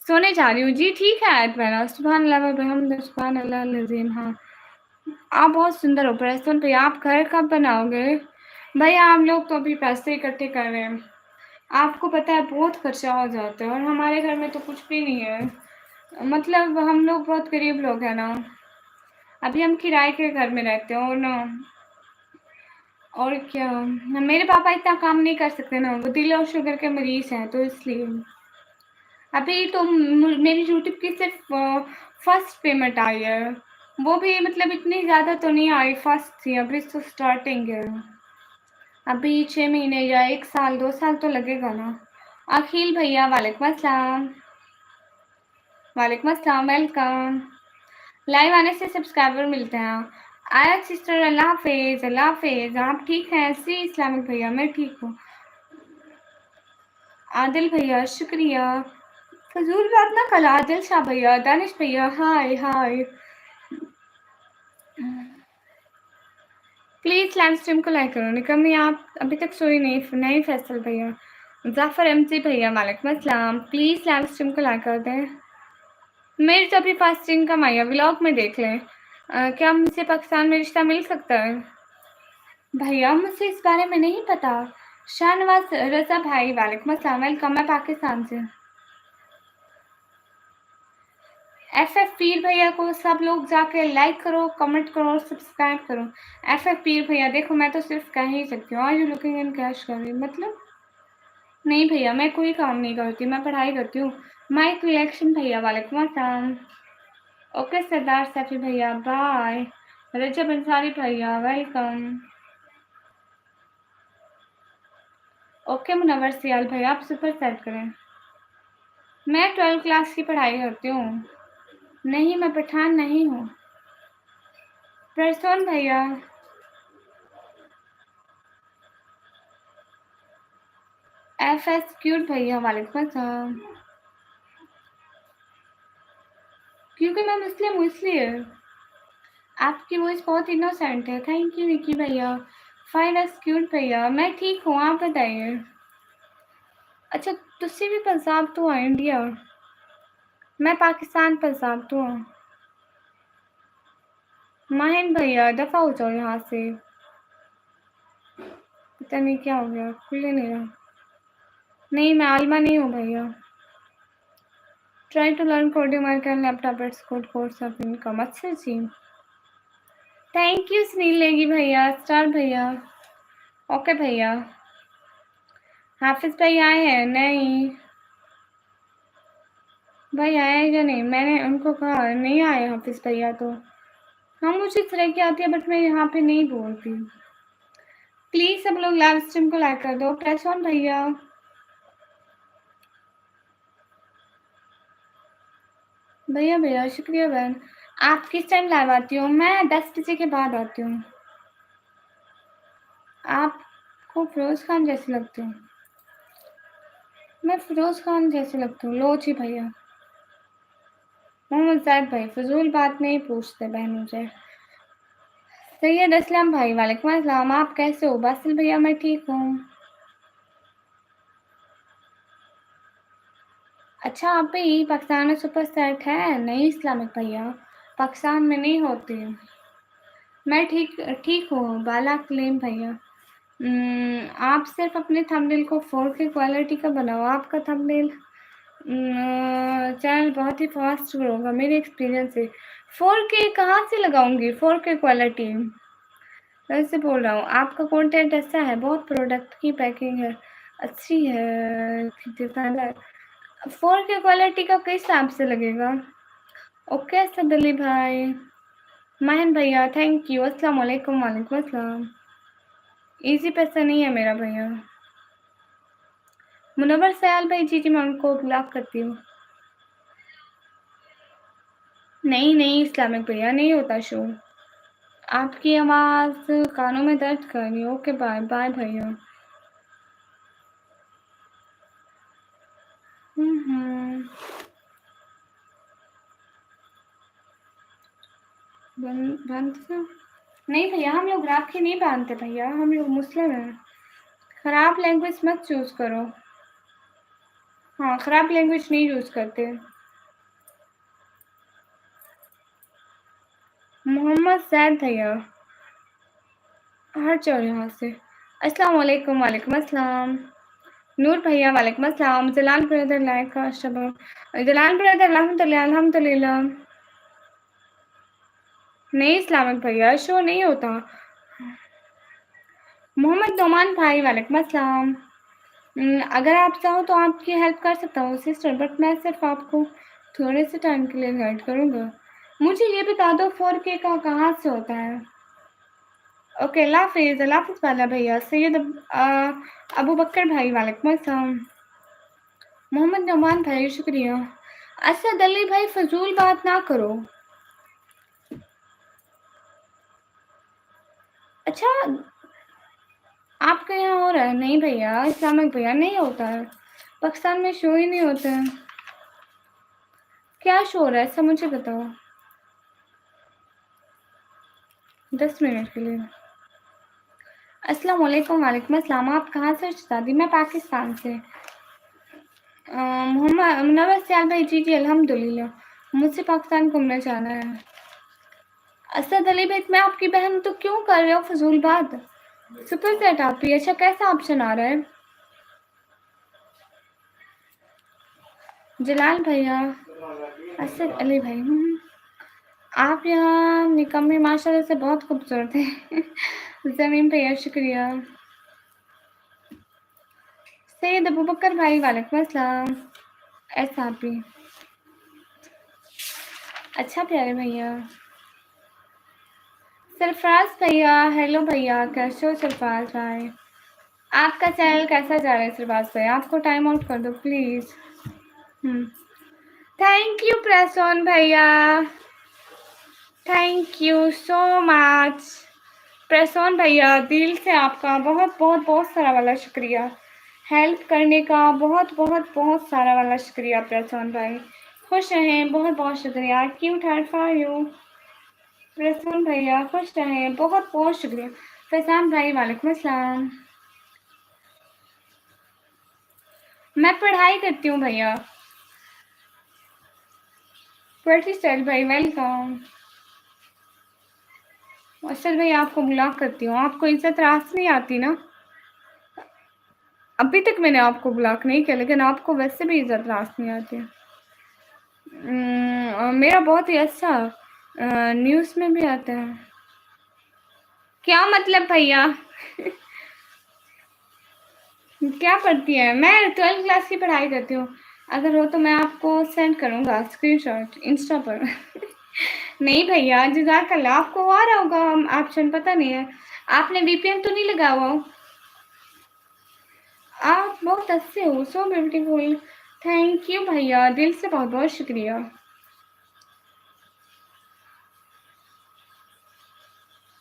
सोने जा रही हूँ जी। ठीक है आयत मेरा, सुबहान अल्लाह व बिहम्दिही, सुबहान अल्लाह अज़ीम। हाँ, आप बहुत सुंदर हो। प्रस्तुन भैया, आप घर कब बनाओगे? भैया हम लोग तो अभी पैसे इकट्ठे कर रहे हैं। आपको पता है बहुत खर्चा हो जाता है, और हमारे घर में तो कुछ भी नहीं है। मतलब हम लोग बहुत गरीब लोग हैं ना। अभी हम किराए के घर में रहते हैं, और ना, और क्या, मेरे पापा इतना काम नहीं कर सकते ना, वो दिल और शुगर के मरीज हैं, तो इसलिए अभी तो मेरी यूट्यूब की सिर्फ फर्स्ट पेमेंट आई है, वो भी मतलब इतनी ज़्यादा तो नहीं आई, फर्स्ट थी, अभी तो स्टार्टिंग है। अभी 6 महीने या 1 साल 2 साल तो लगेगा ना। अखिल भैया वालेकुम अस्सलाम। वालेकुम अस्सलाम, वेलकम। लाइव आने से सब्सक्राइबर मिलते हैं। आयत सिस्टर, अल्लाह हाफिज़, अल्लाह हाफिज़। आप ठीक हैं? सी इस्लामिक भैया, मैं ठीक हूँ। आदिल भैया शुक्रिया। फजूल बात ना कल। आदिल शाह भैया, दानिश भैया, hi hi. Please live stream को लाइक करो। निकम्मी आप अभी तक सोई नहीं फैसल भैया। जाफ़र एमसी भैया वालेकुम अस्सलाम। प्लीज़ लाइव स्ट्रीम को लाइक कर दें। मेरी तो अभी फर्स्ट इनकम आई है, व्लॉग में देख लें। क्या मुझसे पाकिस्तान में रिश्ता मिल सकता है? भैया मुझे इस बारे में नहीं पता। शाहनवाज रजा भाई वालेकुम अस्सलाम, वेलकम। मैं पाकिस्तान से। एफ पीर भैया को सब लोग जाके लाइक करो, कमेंट करो और सब्सक्राइब करो। एफ पीर भैया देखो, मैं तो सिर्फ कह ही सकती हूँ। Are you looking in cash कर रही मतलब? नहीं भैया, मैं कोई काम नहीं करती, मैं पढ़ाई करती हूँ। माइक रिएक्शन भैया वालेकुम अस्सलाम। ओके सरदार सफ़ी भैया, बाय। रजब अंसारी भैया वेलकम। ओके मुनव्वर सियाल भैया, आप सुपर सेट करें। मैं 12 क्लास की पढ़ाई करती हूँ। नहीं, मैं पठान नहीं हूँ। प्रसून भैया, एफ एस क्यूट भैया वालेकुम अस्सलाम। क्योंकि मैं मुस्लिम हूँ इसलिए। आपकी वॉइस बहुत इनोसेंट है। थैंक यू विकी भैया। फाइन एस क्यूट भैया, मैं ठीक हूँ, आप बताइए। अच्छा, तुसी भी पंजाब तो है इंडिया? मैं पाकिस्तान पंजाब तो हूँ। माहिन भैया दफ़ा हो जाओ यहाँ से। पता नहीं क्या हो गया, खुल ही नहीं रहा। नहीं, मैं आलमा नहीं हूँ भैया। Try to learn coding my can laptop it's good course of income. अच्छा जी, थैंक यू सुनील नेगी भैया, स्टार भैया। ओके भैया। हाफिज़ भाई आए हैं? नहीं भाई, आए हैं या नहीं? मैंने उनको कहा नहीं आए हाफिज़ भैया तो। हाँ, मुझे इस तरह की आती है, बट मैं यहाँ पे नहीं बोलती। प्लीज़ सब लोग लाइव स्ट्रीम को लाइक कर दो। प्रेस ऑन भैया। भैया भैया शुक्रिया बहन। आप किस टाइम लाइव आती हो? मैं 10 बजे के बाद आती हूँ। आपको फिरोज़ खान जैसे लगते हो? मैं फिरोज़ खान जैसे लगती हूँ। लो जी भैया। मोहम्मद ज़ैद भाई, फजूल बात नहीं पूछते बहन मुझे। सैयद असलम भाई वालेकुम अस्सलाम। आप कैसे हो? बासिल भैया, मैं ठीक हूँ। अच्छा, आप भी पाकिस्तान में सुपर सेट है? नहीं इस्लामिक भैया, पाकिस्तान में नहीं होती। मैं ठीक ठीक हूँ बाला कलीम भैया। आप सिर्फ अपने थंबनेल को 4K क्वालिटी का बनाओ। आपका थंबनेल चैनल बहुत ही फास्ट ग्रो होगा मेरे एक्सपीरियंस से। 4K कहाँ से लगाऊंगी 4K क्वालिटी? वैसे बोल रहा हूँ, आपका कंटेंट अच्छा है, बहुत प्रोडक्ट की पैकिंग है अच्छी है, डिज़ाइनर। 4K क्वालिटी का किस हिसाब से लगेगा? ओके सदली भाई। महन भैया थैंक यू। अस्सलाम वालेकुम। वालेकुम अस्सलाम। इजी पैसा नहीं है मेरा भैया। मुनव्वर सयाल भाई, जी जी मैं उनको ब्लॉक करती हूँ। नहीं नहीं इस्लामिक भैया, नहीं होता शो। आपकी आवाज़ कानों में दर्द कर रही है। ओके बाय बाय भैया। हम्म। बांधते नहीं भैया, हम लोग राखी नहीं बांधते भैया, हम लोग मुस्लिम हैं। खराब लैंग्वेज मत चूज करो। हाँ, खराब लैंग्वेज नहीं यूज करते। मोहम्मद सैद भैया, हट जाओ यहाँ से। अस्सलाम वालेकुम। वालेकुम अस्सलाम। नूर भैया वालेकुम अस्सलाम। जलाल ब्रदर लाइक का शबा। जलाल ब्रदर अल्हम्दुलिल्लाह अल्हम्दुलिल्लाह। नहीं इस्लामिक भैया शो नहीं होता। मोहम्मद नोमान भाई वालेकुम अस्सलाम। अगर आप चाहो तो आपकी हेल्प कर सकता हूँ सिस्टर, बट मैं सिर्फ आपको थोड़े से टाइम के लिए गाइड करूँगा। मुझे ये बता दो 4K का कहाँ से होता है? ओके, अल्लाह हाफिज़ वाला भैया। सैयद अबू बकर भाई वालेकुम अस्सलाम। मोहम्मद नोमान भाई शुक्रिया। असद अली भाई फजूल बात ना करो। अच्छा, आपके यहाँ हो रहा है? नहीं भैया, इस्लामिक भैया नहीं होता है, पाकिस्तान में शो ही नहीं होता है। क्या शो हो रहा है सब मुझे बताओ। 10 मिनट के लिए। अस्सलाम वालेकुम। वालेकुम अस्सलाम। आप कहाँ से दादी? मैं पाकिस्तान से। मोहम्मद मुनव्वर सयाल भाई, जी जी अल्हम्दुलिल्लाह। मुझसे पाकिस्तान घूमने जाना है। असद अली भाई, मैं आपकी बहन हूँ तो क्यों कर रहे हो फजूल बात? सुपर सेट आप ही। अच्छा, कैसा ऑप्शन आ रहा है? जलाल भैया, असद अली भाई। आप यहाँ निकम्मे माशाल्लाह से बहुत खूबसूरत है। जमीन भैया शुक्रिया। सैयद अबू बकर भाई वालेकुम अस्सलाम। ऐसा आप ही। अच्छा प्यारे भैया। सरफराज भैया, हेलो भैया, कैसे हो सरफराज भाई? आपका चैनल कैसा जा रहा है सरफराज भाई? आपको टाइम आउट कर दो प्लीज़। थैंक यू प्रसून भैया, thank you so much. Prasoon भैया, दिल से आपका बहुत बहुत बहुत सारा वाला शुक्रिया। हेल्प करने का बहुत बहुत बहुत सारा वाला शुक्रिया प्रसून भाई। खुश रहें, बहुत बहुत शुक्रिया। Cute heart for you. Prasoon भैया खुश रहें, बहुत बहुत शुक्रिया। फैजान भाई वालेकुम अस्सलाम। मैं पढ़ाई करती हूँ भैया। प्रति स्टाइल भाई वेलकम। असल भाई आपको ब्लॉक करती हूँ, आपको इज्जत रास नहीं आती ना? अभी तक मैंने आपको ब्लॉक नहीं किया, लेकिन आपको वैसे भी इज्जत रास नहीं आती। मेरा बहुत ही अच्छा न्यूज़ में भी आता है। क्या मतलब भैया? क्या पढ़ती है? मैं 12th क्लास की पढ़ाई करती हूँ। अगर हो तो मैं आपको सेंड करूँगा स्क्रीनशॉट इंस्टा पर। नहीं भैया, जज़ाकल्लाह। आपको आ रहा होगा ऑप्शन, पता नहीं है। आपने वीपीएन तो नहीं लगा हुआ? आप बहुत अच्छे हो, सो ब्यूटीफुल। थैंक यू भैया, दिल से बहुत बहुत शुक्रिया।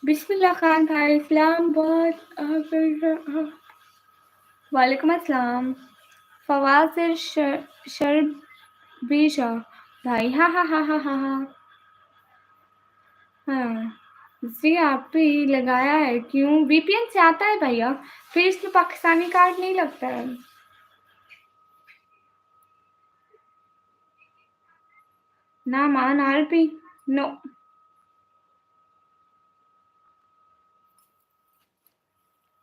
बिस्मिल्लाह खान भाई, इस्लामाबाद। वालेकुम अस्सलाम। फवाज़िल शर्बीशा भाई, हाँ हाँ हाँ हाँ हाँ हाँ हाँ जी, आप भी लगाया है? क्यों? वीपीएन से आता है भैया, फिर इसमें पाकिस्तानी कार्ड नहीं लगता है। ना मान आरपी, नो।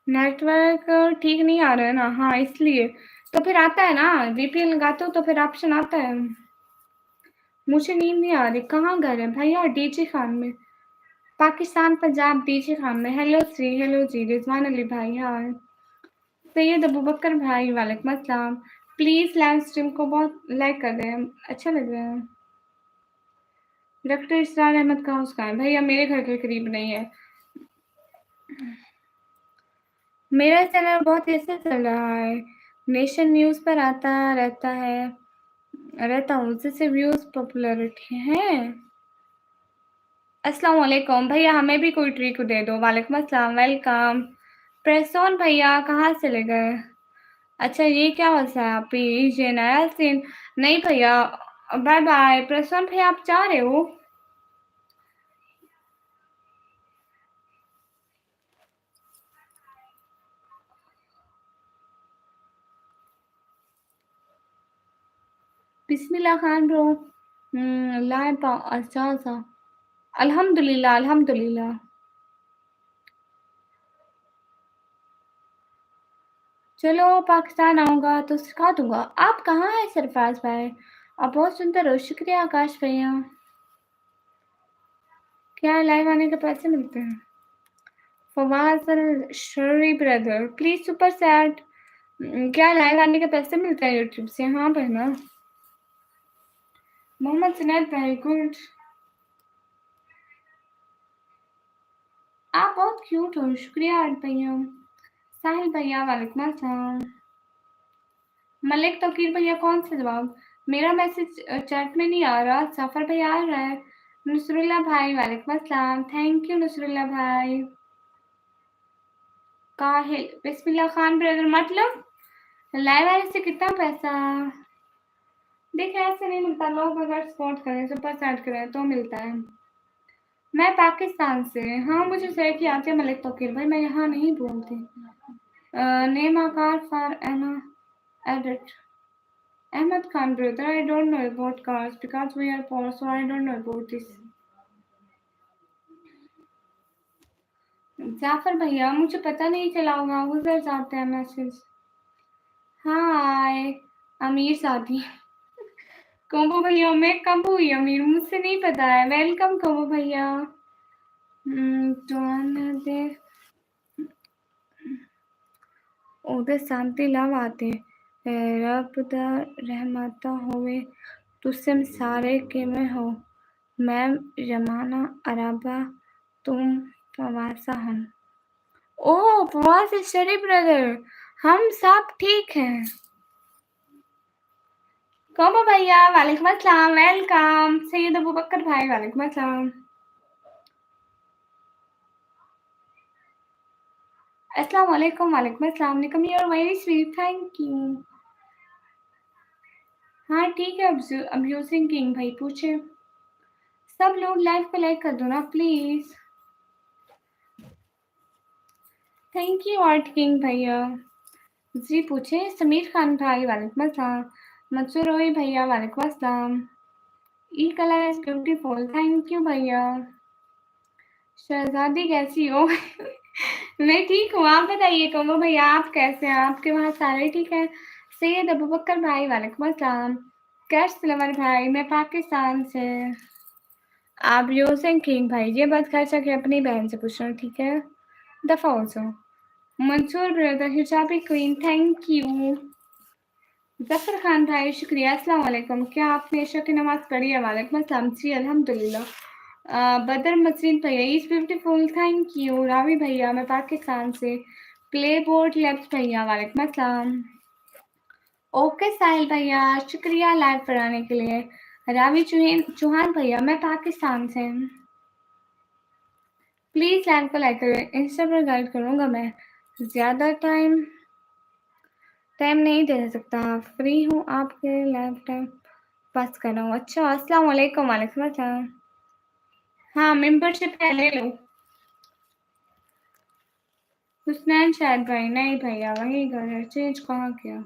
नेटवर्क ठीक नहीं आ रहा है ना? हाँ इसलिए। तो फिर आता है ना, वीपीएन लगाते हो तो फिर ऑप्शन आता है। मुझे नींद नहीं आ रही। कहाँ घर है भैया? डीजे खान में। पाकिस्तान पंजाब डीजे खान में। हेलो श्री, हेलो जी। रिजवान अली भाई हाय। सैयद अबू बकर भाई वालेकुम अस्सलाम। प्लीज़ लाइव स्ट्रीम को बहुत लाइक कर दें, अच्छा लग रहा है। डॉक्टर इसरार अहमद का हाउस कहाँ है भैया? मेरे घर के करीब नहीं है। मेरा चैनल बहुत ऐसे चल रहा है, नेशन न्यूज़ पर आता रहता है, रहता हूँ जिससे व्यूज़ पॉपुलैरिटी है। अस्सलाम वालेकुम भैया, हमें भी कोई ट्रिक दे दो। वालेकुम अस्सलाम, वेलकम। प्रेसोन भैया कहाँ चले गए? अच्छा, ये क्या वैसा है आप ही? ये नया सीन? नहीं भैया, बाय बाय। प्रेसोन भैया आप जा रहे हो? बिस्मिल्लाह खान ब्रो। लाए पा अच्छा सा। अल्हम्दुलिल्लाह अल्हम्दुलिल्लाह। चलो पाकिस्तान आऊँगा तो सिखा दूँगा। आप कहाँ हैं सरफराज भाई? आप बहुत सुंदर हो। शुक्रिया आकाश भैया। क्या लाइव आने के पैसे मिलते हैं? फवाद शरी ब्रदर प्लीज सुपर चैट। क्या लाइव आने के पैसे मिलते हैं यूट्यूब से? हाँ बहना। मोहम्मद जुनैद भाई गुड। आप बहुत क्यूट हो। शुक्रिया आर्ट भैया। साहिल भैया वालेकुम अस्सलाम। मलिक तकीर भैया कौन सा जवाब? मेरा मैसेज चैट में नहीं आ रहा। सफर भैया आ रहा है। नुसरुल्लाह भाई वालेकुम अस्सलाम। थैंक यू नुसरुल्लाह भाई। काहिल बिस्मिल्लाह खान ब्रदर मतलब लाइव आने से कितना पैसा? देखिए ऐसे नहीं मिलता। लोग अगर सपोर्ट करें सुपर चैट करें तो मिलता है। मैं पाकिस्तान से। हाँ मुझे सही की आती है मलिक तकीर भाई। मैं यहाँ नहीं बोलती। नेम आकार फॉर एना edit Ahmed Khan brother, I don't know about cars because we are poor, so I don't know about this. Jafar भैया मुझे पता नहीं चला होगा। उधर जाते हैं मैसेज। हाय अमीर साथी। कोमो भैया मैं कब हुई अमीर? मुझसे नहीं पता है। वेलकम कोमो भैया। दे ਉਹਦੇ शांति लव आते रब दा रहमता होवे। तुसम सारे किमें हो? मैम जमाना अरबा तुम फवासा हम। ओह फवास स्टडी ब्रदर हम सब ठीक हैं। कोमो भैया वालेकुम अस्सलाम। वेलकम। सैयद अबू बकर भाई वालेकुम अस्सलाम। अस्सलाम वालेकुम। वालेकुम अस्सलाम। Nikam you are very sweet thank you. हाँ ठीक है अब्यूजिंग किंग भाई पूछे। सब लोग लाइव को लाइक कर दो ना please. Thank you art king भैया। जी पूछे। समीर खान भाई वालेकुम अस्सलाम। मंसूर रोई भैया वालेकुम अस्सलाम। ई colour is beautiful thank you भैया। शहजादी कैसी हो? मैं ठीक हूँ। आप बताइए कमो भैया आप कैसे हैं? आपके वहाँ सारे ठीक हैं? सैयद अबू बकर भाई वालेकुम अस्सलाम। कैश सलवर भाई मैं पाकिस्तान से। आप यूजिंग किंग भाई ये बात खर्चा के अपनी बहन से पूछ रहा ठीक है। दफा हो। मंसूर ब्रदर हिजाबी queen thank you. Zafar Khan भाई शुक्रिया। अस्सलाम वालेकुम। क्या आपने इशा की नमाज पढ़ी है? वालेकुम अस्सलाम। जी अल्हम्दुलिल्लाह। बदर मसरीन भैया is beautiful thank you. Ravi भैया मैं पाकिस्तान से। प्ले बोर्ड लैब्स भैया वालेकुम अस्सलाम। ओके साहिल भैया शुक्रिया लाइव पढ़ाने के लिए। रावी चौहान भैया मैं पाकिस्तान से। प्लीज लाइव को लाइक करें। इंस्टा पर गाइड करूँगा मैं। ज़्यादा टाइम नहीं दे सकता। फ्री हूँ आपके लाइव टाइम पास कर रहा हूँ। अच्छा अस्सलाम वालेकुम। वालेकुम अस्सलाम। हाँ मेंबरशिप है ले लो। हुसनैन शायद भाई नहीं भैया वही घर है। चेंज कहाँ किया?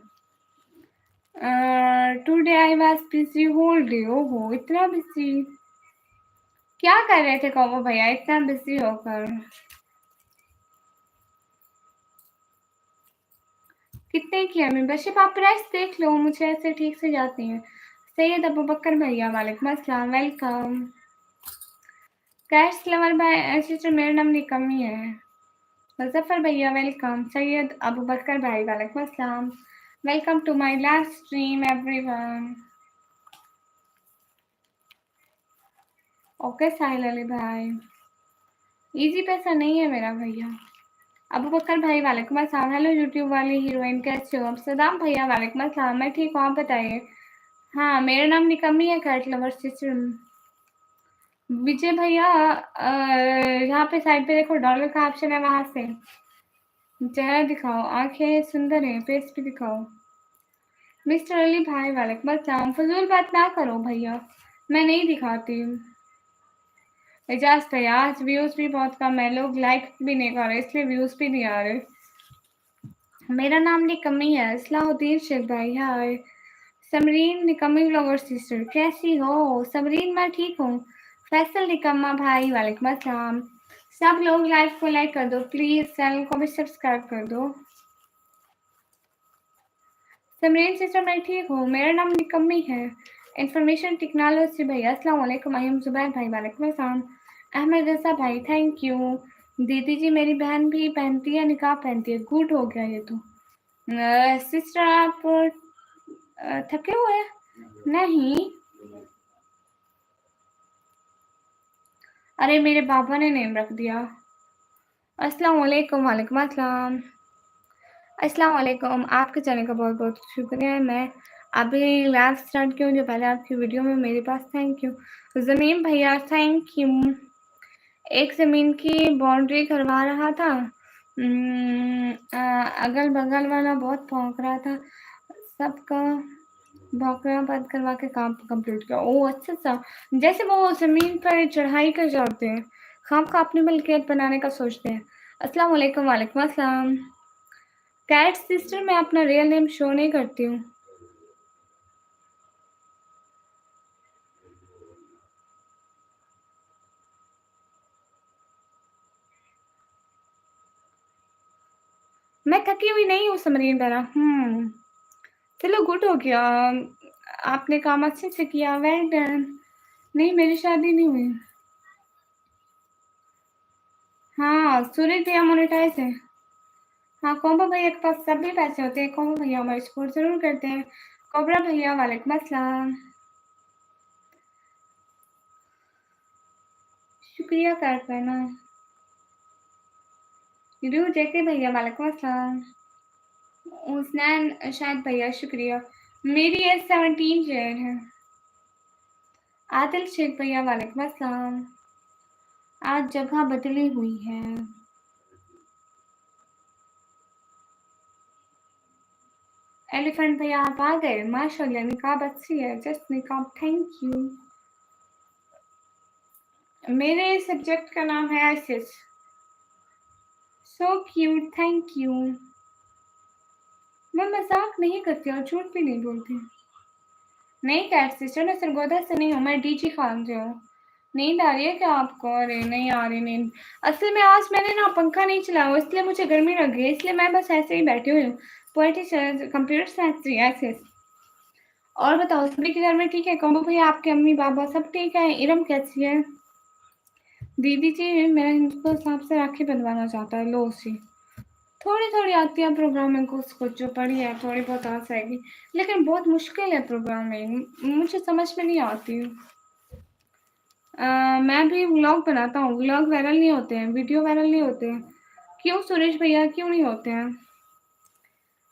Today I was busy whole day. ओहो इतना बिजी। क्या कर रहे थे कौमो भैया इतना बिजी होकर? कितने की है मेंबरशिप? आप प्राइस देख लो मुझे ऐसे ठीक से जाती है। सैयद अबू बकर भैया वालेकुम अस्सलाम। वेलकम। कैश लवर भाई सिस्टर मेरा नाम निकम ही है। मुजफ्फर भैया वेलकम। सैयद अबू बकर भाई वालेकुम अस्सलाम। Welcome to my live stream everyone. Okay Sahil Ali भाई। इजी पैसा नहीं है मेरा भैया। अबू बकर भाई वालेकुम अस्सलाम। हेलो यूट्यूब वाली हीरोइन कैसे हो? सदाम भैया वालेकुम अस्सलाम। मैं ठीक हूँ आप बताइए। हाँ मेरा नाम निकम्मी है। Cat lover sister. विजय भैया यहाँ पे साइड पे देखो डॉलर का ऑप्शन है वहां से चेहरा दिखाओ। आंखें सुंदर है फेस भी दिखाओ। मिस्टर अली भाई वालेकुम अस्सलाम। फजूल बात ना करो भैया मैं नहीं दिखाती हूँ। एजाज भैया आज व्यूज भी बहुत कम है। लोग लाइक भी नहीं कर रहे इसलिए व्यूज भी नहीं आ रहे। मेरा नाम निकम्मी है। सलाहुद्दीन शेख भाई हाय। समरीन निकम्मी ब्लॉगर सिस्टर, कैसी हो? समरीन मैं ठीक हूँ। फैसल निकम्मा भाई वालेकुम अस्सलाम। सब लोग लाइव को लाइक कर दो प्लीज, चैनल को भी सब्सक्राइब कर दो। समरीन सिस्टर मैं ठीक हूँ, मेरा नाम निकम्मी है। इंफॉर्मेशन टेक्नोलॉजी भैया अस्सलाम वालेकुम। अयम जुबैर भाई वालेकुम अस्सलाम। अहमद रजा भाई थैंक यू। दीदी जी मेरी बहन भी पहनती है, निकाब पहनती है। गुड हो गया ये तो। सिस्टर आप थके हुए हैं? नहीं, अरे मेरे पापा ने नेम रख दिया। अस्सलाम वालेकुम। वालेकुम अस्सलाम। अस्सलाम वालेकुम। आपके चैनल का बहुत बहुत शुक्रिया। मैं अभी लाइव स्टार्ट की हूँ जो पहले आपकी वीडियो में मेरे पास। Thank you. ज़मीन भैया थैंक यू। एक ज़मीन की बाउंड्री करवा रहा था, अगल बगल वाला बहुत भौंक रहा था, सबका भौंकना बंद करवा के काम कंप्लीट किया। ओह अच्छा अच्छा, जैसे वो ज़मीन पर चढ़ाई कर जाते हैं, खाम का अपनी मलकियत बनाने का सोचते हैं। अस्सलाम वालेकुम। वालेकुम अस्सलाम। कैट सिस्टर मैं अपना रियल नेम शो नहीं करती हूँ। मैं थकी हुई नहीं हूँ समरीन बहरा। चलो गुड हो गया, आपने काम अच्छे से किया, वेल डन। नहीं मेरी शादी नहीं हुई। हाँ सूरज भैया मोनेटाइज है। हाँ कोमबा भैया के पास सभी पैसे होते हैं, कोमबा भैया हमारे सपोर्ट जरूर करते हैं। कोबरा भैया वालेकुम अस्सलाम। शुक्रिया कर पाना। रू जेके भैया वालेकुम अस्सलाम। उस्नैन शायद भैया शुक्रिया। मेरी एज 17 शेयर है। आदिल शेख भैया वालेकुम अस्सलाम। आज जगह बदली हुई है। एलिफेंट भैया आप आ गए, माशाल्लाह निकाब अच्छी है। जस्ट निकाब थैंक यू। मेरे सब्जेक्ट का नाम है ISIS. So cute thank you. मैं मजाक नहीं करती और झूठ भी नहीं बोलती। नहीं कैट सिस्टर मैं सरगोदा से नहीं हूँ, मैं डीजी खान से हूँ। नींद आ रही है क्या आपको? अरे नहीं आ रही नींद। असल में आज मैंने ना पंखा नहीं चलाया इसलिए मुझे गर्मी लग गई, इसलिए मैं बस ऐसे ही बैठी हुई हूँ। पोइट्री कंप्यूटर साइंस ऐसे। और बताओ सभी के घर में ठीक है? कम्बो भैया आपके अम्मी बाबा सब ठीक है? इरम कैसी है? दीदी जी मैं इनको सांप से राखी बंधवाना चाहता है। लो सी थोड़ी थोड़ी आती है प्रोग्रामिंग को, उसको जो पढ़ी है थोड़ी बहुत आ जाएगी, लेकिन बहुत मुश्किल है प्रोग्रामिंग, मुझे समझ में नहीं आती। मैं भी व्लॉग बनाता हूँ, व्लॉग वायरल नहीं होते हैं, वीडियो वायरल नहीं होते हैं। क्यों सुरेश भैया क्यों नहीं होते हैं?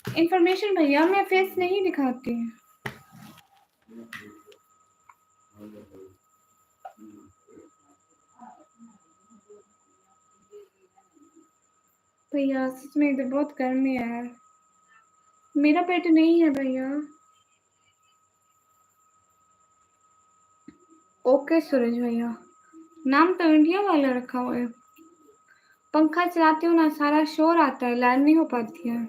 इंफॉर्मेशन भैया मैं फेस नहीं दिखाती। भैया सच में इधर बहुत गर्मी है यार। मेरा पेट नहीं है भैया। ओके सूरज भैया, नाम तो इंडिया वाला रखा हुआ है। पंखा चलाती हूँ ना सारा शोर आता है, लाइन नहीं हो पाती है।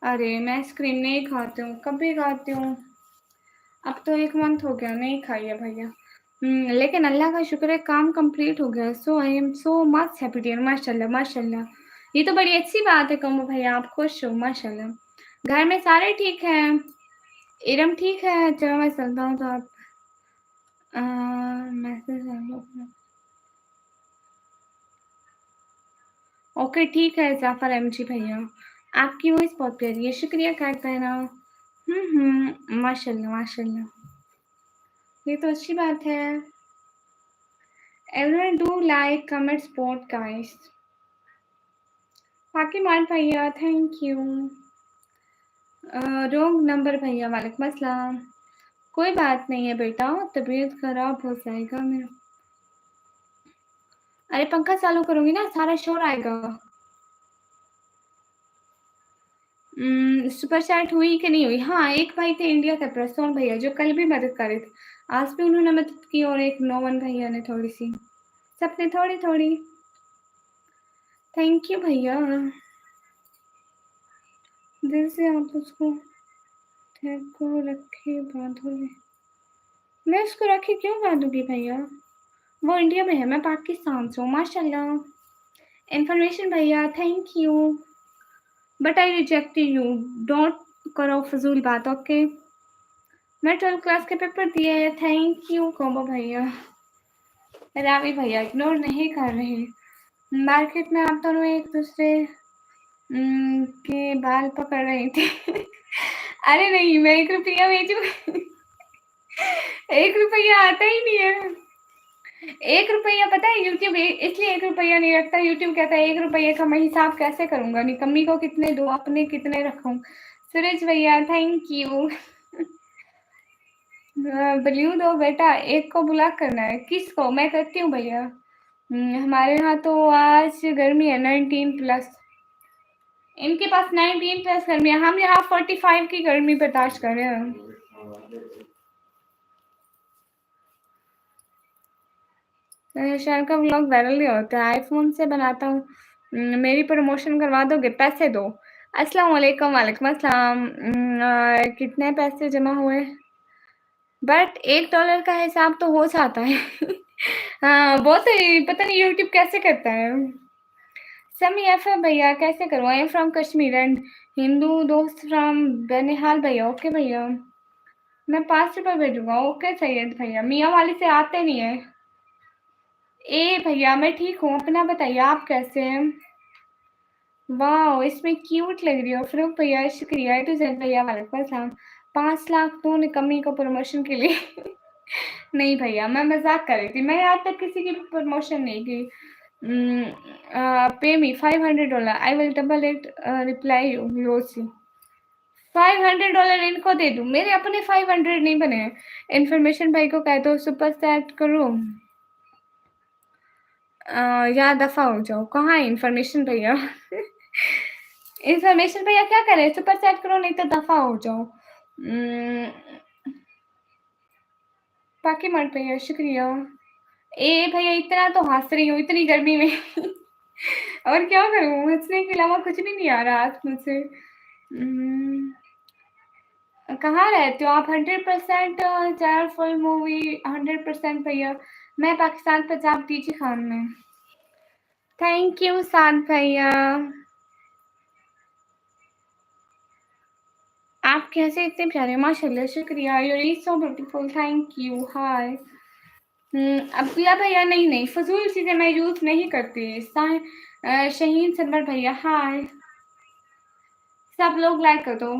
अरे मैं आइसक्रीम नहीं खाती हूँ, कभी खाती हूँ। अब तो 1 मंथ हो गया नहीं खाई है भैया। लेकिन अल्लाह का शुक्र है काम कंप्लीट हो गया। So I am so much happy dear. माशाल्लाह माशाल्लाह, ये तो बड़ी अच्छी बात है कमो भैया, आप खुश हो माशाल्लाह। घर में सारे ठीक हैं? इरम ठीक है? चलो मैं चलता हूँ तो आप मैसेज ओके ठीक है। जाफर एमजी भैया आपकी वॉइस बहुत प्यारी है, शुक्रिया करता है ना। माशाल्लाह माशाल्लाह, ये तो अच्छी बात है। Everyone do like, comment, support guys. फाकिमान भैया थैंक यू। रॉन्ग नंबर भैया वालेकुम अस्सलाम। कोई बात नहीं है बेटा, तबीयत खराब हो जाएगा मैं। अरे पंखा चालू करूंगी ना सारा शोर आएगा। सुपर चैट हुई कि नहीं हुई? हाँ, एक भाई थे इंडिया के प्रसून भैया जो कल भी मदद कर रहे थे। आज भी उन्होंने मदद की और एक नोवन भैया ने थोड़ी-सी। सबने थोड़ी-थोड़ी। थैंक यू भैया। दिल से आप उसको को रखे बाँधोगे। मैं उसको रखे क्यों बाँधूँगी भैया? वो इंडिया में है, मैं पाकिस्तान से हूँ माशाल्लाह। इन्फॉर्मेशन भैया thank you. But I reject you. Don't करो फ़िज़ूल बात ओके? मैं 12th क्लास के पेपर दिए हैं। थैंक यू कोमो भैया। रावी भैया इग्नोर नहीं कर रहे। मार्केट में आप दोनों एक दूसरे के बाल पकड़ रही थी। अरे नहीं मैं 1 रुपया भेजूँ। 1 रुपया आता ही नहीं है। 1 रुपया पता है यूट्यूब इसलिए 1 रुपया नहीं रखता। यूट्यूब कहता है 1 रुपये का मैं हिसाब कैसे करूँगा? निकम्मी को कितने दूँ, अपने कितने रखूँ? सूरज भैया थैंक यू। ब्लू दो बेटा, एक को ब्लॉक करना है। किसको? मैं करती हूँ भैया। हमारे यहाँ तो आज गर्मी है 19 प्लस। इनके पास 19 प्लस गर्मी है, हम यहाँ 45 की गर्मी बर्दाश्त कर रहे हैं। शहर का व्लॉग वायरल नहीं होता है, आईफोन से बनाता हूँ। मेरी प्रमोशन करवा दोगे? पैसे दो। अस्सलाम वालेकुम। वालेकुम अस्सलाम। कितने पैसे जमा हुए? बट $1 का हिसाब तो हो जाता है। हाँ बहुत ही पता नहीं यूट्यूब कैसे करता है। समी एफए भैया कैसे करूँ? आई am from Kashmir and Hindu दोस्त फ्रॉम बनिहाल भैया। ओके भैया मैं 5 रुपये भेजूंगा। ओके सैयद भैया। मियाँ वाली से आते नहीं है। ए भैया मैं ठीक हूँ, अपना बताइए आप कैसे हैं? वाह इसमें क्यूट लग रही हो। फ़रूक भैया शुक्रिया। ए टू ज़ेड भैया वालेकुम अस्सलाम। 5 लाख दो निकम्मी को प्रमोशन के लिए। नहीं भैया मैं मज़ाक कर रही थी। मैं आज तक किसी की भी प्रमोशन नहीं की। पे मी $500 I will double it reply you रोज़ी। $500 इनको दे दूँ, मेरे अपने 500 नहीं बने हैं। इन्फॉर्मेशन भाई को कह दो सुपर चैट करो। या दफ़ा हो जाओ। कहाँ है इन्फॉर्मेशन भैया? इन्फॉर्मेशन भैया क्या करें? सुपर चैट करो नहीं तो दफ़ा हो जाओ। बाकी मत भैया शुक्रिया। ए भैया इतना तो हँस रही हूँ इतनी गर्मी में। और क्या करूँ? हँसने के अलावा कुछ भी नहीं आ रहा आज मुझसे। कहाँ रहते हो आप? 100% चार फुल मूवी 100% भैया। मैं पाकिस्तान पंजाब डीजी खान में। थैंक यू साद भैया। आप कैसे इतने प्यारे? माशाल्लाह शुक्रिया। You are so beautiful. Thank you. Hi. Abdullah भैया नहीं नहीं फजूल चीज़ें मैं यूज़ नहीं करती। शहीन सरवर भैया हाय। सब लोग लाइक कर दो।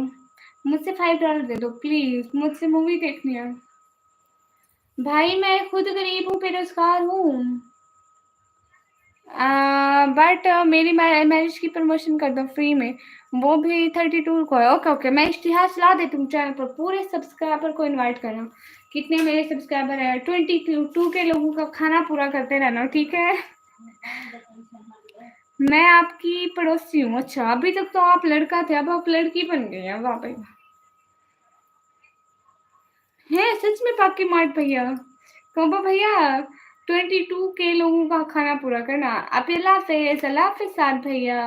मुझसे $5 दे दो प्लीज़, मुझसे मूवी देखनी है। भाई मैं खुद गरीब हूँ, बेरोज़गार हूँ। बट मेरी मैरिज की प्रमोशन कर दो फ्री में, वो भी 32 को है। ओके ओके मैं इश्तिहार चला देती हूँ चैनल पर, पूरे सब्सक्राइबर को इनवाइट करना। कितने मेरे सब्सक्राइबर हैं? 22 के लोगों का खाना पूरा करते रहना ठीक है। मैं आपकी पड़ोसी हूँ। अच्छा अभी तक तो आप लड़का थे, अब आप लड़की बन गए हैं। वाह भाई है सच में पाकि मार्ट भैया। कोबा भैया 22 के लोगों का खाना पूरा करना। आप अल्लाह हाफिज़ साथ भैया।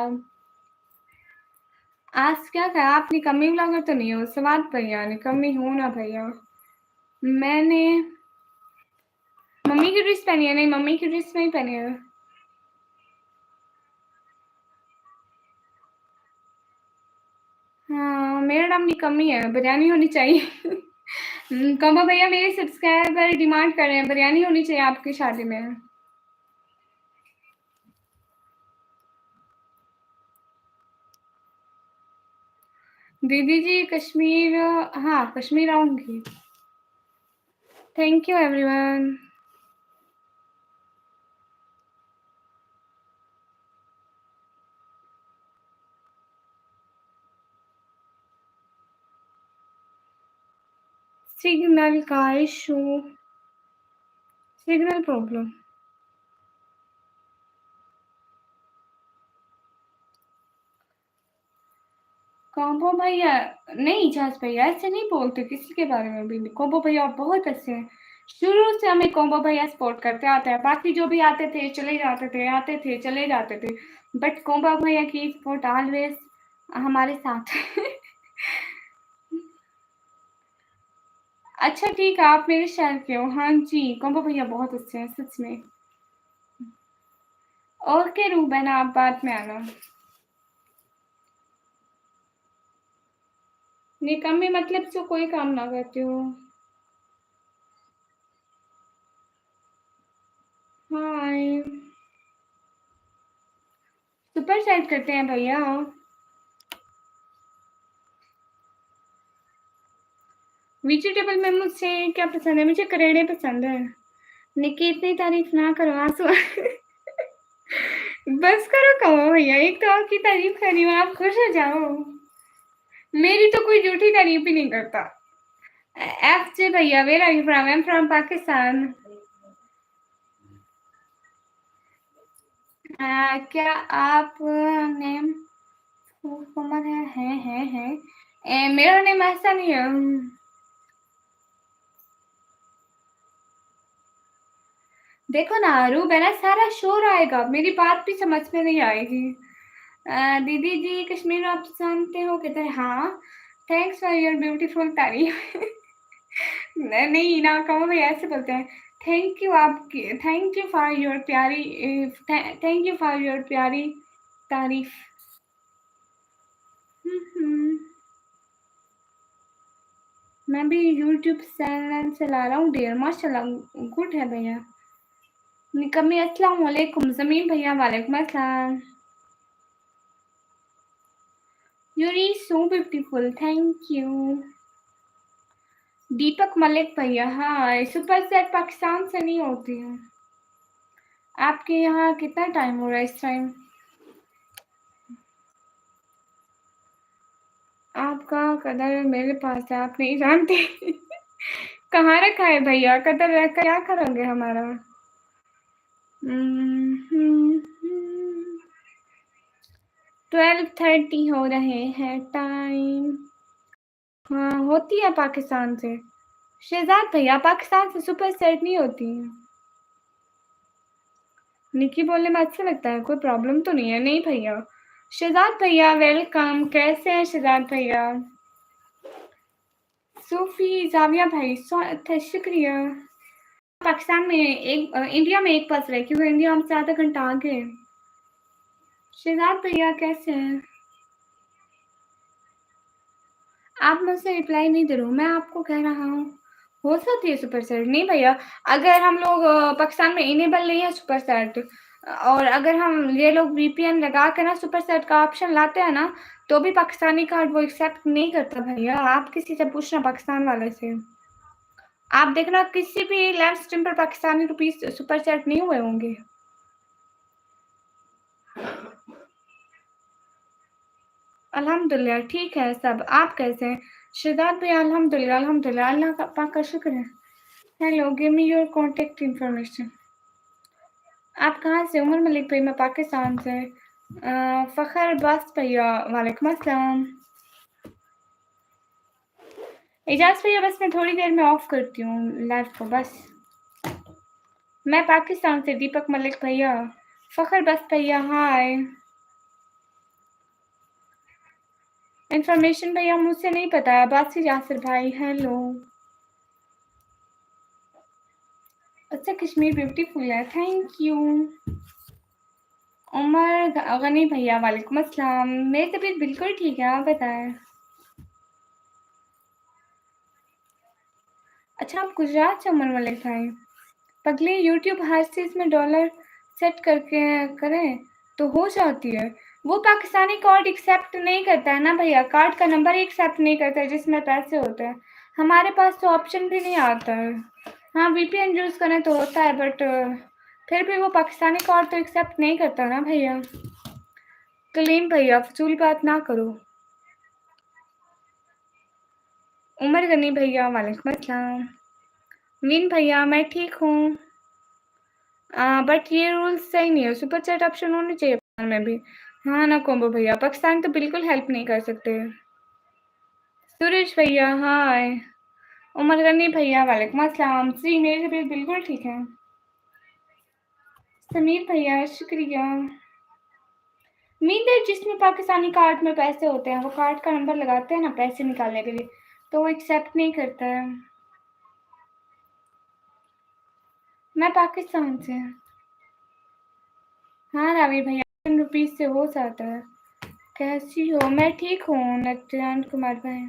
आज क्या कहा आप? निकम्मी ब्लॉगर तो नहीं हो स्वाद भैया? निकम्मी हूँ ना भैया। मैंने मम्मी की ड्रेस पहनी है। नहीं मम्मी की ड्रेस नहीं पहनी है। हाँ मेरा नाम निकम्मी है, बिरयानी होनी चाहिए। कम्बा भैया मेरे सब्सक्राइबर डिमांड कर रहे हैं बिरयानी होनी चाहिए आपकी शादी में। दीदी जी कश्मीर, हाँ कश्मीर आऊंगी। Thank you everyone. सिग्नल का इशू, सिग्नल प्रॉब्लम। कॉम्बो भैया नहीं, इजाज भैया ऐसे नहीं बोलते किसी के बारे में भी। कॉम्बो भैया बहुत अच्छे हैं, शुरू से हमें कॉम्बो भैया सपोर्ट करते आते हैं। बाकी जो भी आते थे चले जाते थे, आते थे चले जाते थे, बट कॉम्बो भैया की सपोर्ट ऑलवेज हमारे साथ है। अच्छा ठीक है, आप मेरे शहर के हो। हाँ जी, कॉम्बो भैया बहुत अच्छे हैं सच में। ओके रूबन, आप बाद में आना। निकम्मे मतलब जो कोई काम ना करते हो। हाय, सुपर चैट करते हैं भैया। वेजिटेबल में मुझे क्या पसंद है? मुझे करेड़े पसंद है। निकी इतनी तारीफ ना करो आंसू। बस करो, कहो भैया, एक तो आपकी तारीफ कर रही हूँ, आप खुश हो जाओ। मेरी तो कोई झूठी तारीफ ही नहीं करता। एफ जे भैया, where are you from? I am from Pakistan. क्या आप नेम उमर है? मेरा नेम ऐसा नहीं है। देखो ना रूब है ना, सारा शोर आएगा, मेरी बात भी समझ में नहीं आएगी। दीदी जी कश्मीर आप जानते हो किधर? हाँ, थैंक्स फॉर योर ब्यूटीफुल तारीफ। नहीं ना कहो भैया, ऐसे बोलते हैं। थैंक यू आपकी, थैंक यू फॉर योर प्यारी, थैंक यू फॉर योर प्यारी तारीफ। हम्म, मैं भी यूट्यूब चैनल चला रहा हूँ डियर, माशाल्लाह गुड है भैया। निकम्मी अस्सलाम वालेकुम, जमीन भैया वालेकुम अस्सलाम। Your is so beautiful, thank you. Deepak Malik भैया, हाँ सुपर सेट पाकिस्तान से नहीं होती है। आपके यहाँ कितना टाइम हो रहा है इस टाइम? आपका कदर मेरे पास है, आप नहीं जानते। कहाँ रखा है भैया कदर? रखा क्या करोगे हमारा? 12:30 हो रहे हैं टाइम। हाँ होती है पाकिस्तान से। शहजाद भैया पाकिस्तान से सुपर सेट नहीं होती है। निकी बोलने में अच्छा लगता है, कोई प्रॉब्लम तो नहीं है? नहीं भैया। शहजाद भैया वेलकम, कैसे हैं शहजाद भैया? सूफी जाविया भाई शुक्रिया। पाकिस्तान में एक इंडिया में एक बस रहे, क्योंकि इंडिया हमसे आधा घंटा आगे है। शहजाद भैया कैसे हैं? आप मुझसे रिप्लाई नहीं दे रहे हो, मैं आपको कह रहा हूँ। हो सकती है सुपर सेट? नहीं भैया, अगर हम लोग पाकिस्तान में इनेबल नहीं है सुपर सेट, और अगर हम ये लोग वीपीएन लगा के ना सुपर सेट का ऑप्शन लाते हैं ना, तो भी पाकिस्तानी कार्ड वो एक्सेप्ट नहीं करता भैया। आप किसी से पूछना पाकिस्तान वाले से। आप देखना किसी भी लाइव स्ट्रीम पर पाकिस्तानी रुपीस सुपर सेट नहीं हुए होंगे। अल्हम्दुलिल्लाह ठीक है सब। आप कैसे हैं शहजाद भैया? अल्हम्दुलिल्लाह अल्हम्दुलिल्लाह, अल्लाह का पाक का शुक्र है। Hello, give me your contact information. आप कहाँ से? उमर मलिक भाई, मैं पाकिस्तान से। फ़खर अब्बास भैया वालेकुम अस्सलाम। एजाज भैया बस मैं थोड़ी देर में ऑफ करती हूँ लाइव को बस। मैं पाकिस्तान से। दीपक मलिक भैया, फ़खर बस भैया हाय। इन्फॉर्मेशन भैया मुझसे नहीं पता है। बासी यासिर भाई हेलो। अच्छा कश्मीर ब्यूटीफुल है, थैंक यू। उमर गनी भैया वालेकुम अस्सलाम। मेरी तबीयत बिल्कुल ठीक है, आप बताएं। अच्छा आप गुजरात से उमर मलिक भाई? पगले यूट्यूब हर चीज़ में डॉलर सेट करके करें तो हो जाती है। वो पाकिस्तानी कार्ड एक्सेप्ट नहीं करता है ना भैया, कार्ड का नंबर ही एक्सेप्ट नहीं करता है जिसमें पैसे होते हैं। हमारे पास तो ऑप्शन भी नहीं आता है। हाँ वीपीएन यूज़ करें तो होता है, बट फिर भी वो पाकिस्तानी कार्ड तो एक्सेप्ट नहीं करता ना भैया। कलीम भैया फजूल बात ना करो। उमर गनी भैया वालेकुम अस्सलाम। विन भैया मैं ठीक हूँ, बट ये रूल्स सही नहीं है, सुपर चैट ऑप्शन होने चाहिए पाकिस्तान में भी। हाँ ना कॉम्बो भैया, पाकिस्तान तो बिल्कुल हेल्प नहीं कर सकते। सुरेश भैया हाय। उमर गनी भैया वालेकुम अस्सलाम। जी मेरी तबीयत बिल्कुल ठीक है। समीर भैया शुक्रिया। मीन है जिसमें पाकिस्तानी कार्ड में पैसे होते हैं वो कार्ड का नंबर लगाते हैं ना पैसे निकालने के लिए, तो वो एक्सेप्ट नहीं करता है। मैं पाकिस्तान से। हाँ रावी भैया 10 रुपीज से हो जाता है। कैसी हो? मैं ठीक हूँ नटरान कुमार भाई।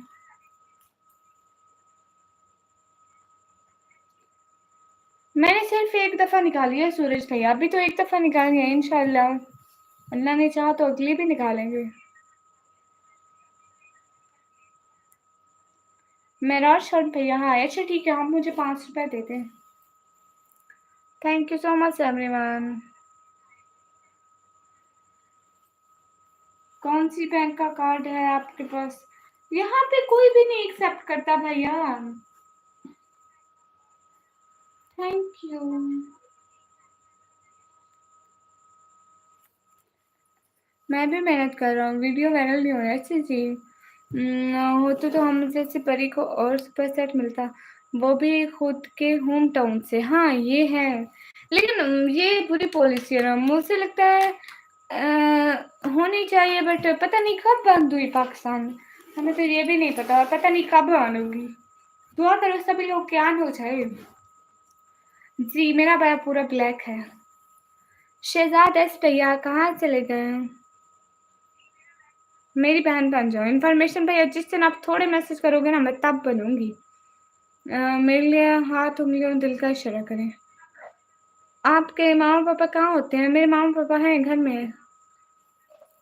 मैंने सिर्फ एक दफ़ा निकाली है सूरज भैया, अभी तो एक दफ़ा निकाली है, इंशाल्लाह अल्लाह ने चाहा तो अगली भी निकालेंगे। मेरा शर्ट भैया हाँ अच्छा ठीक है, आप मुझे 5 रुपए दे दें। Thank you so much everyone. कौन सी बैंक का कार्ड है आपके पास? यहाँ पे कोई भी नहीं एक्सेप्ट करता भैया। Thank you. मैं भी मेहनत कर रहा हूँ, वीडियो वायरल नहीं हो रहा है। अच्छी जी होते तो हम जैसे परी को और सुपर सेट मिलता, वो भी खुद के होम टाउन से। हाँ ये है, लेकिन ये बुरी पॉलिसी है ना, मुझे लगता है होनी चाहिए, बट पता नहीं कब बंद हुई पाकिस्तान में। हमें तो ये भी नहीं पता, पता नहीं कब बंद होगी। दुआ करो सभी लोग ज्ञान हो जाए। जी मेरा बाया पूरा ब्लैक है। शहजाद एस भैया कहाँ चले गए? मेरी बहन बन जाओ। इन्फॉर्मेशन भैया जिस दिन आप थोड़े मैसेज करोगे ना मैं तब बनूंगी। मेरे लिए हाथ उंगलियों दिल का इशारा करें। आपके मामा पापा कहाँ होते हैं? मेरे मामा पापा हैं घर में।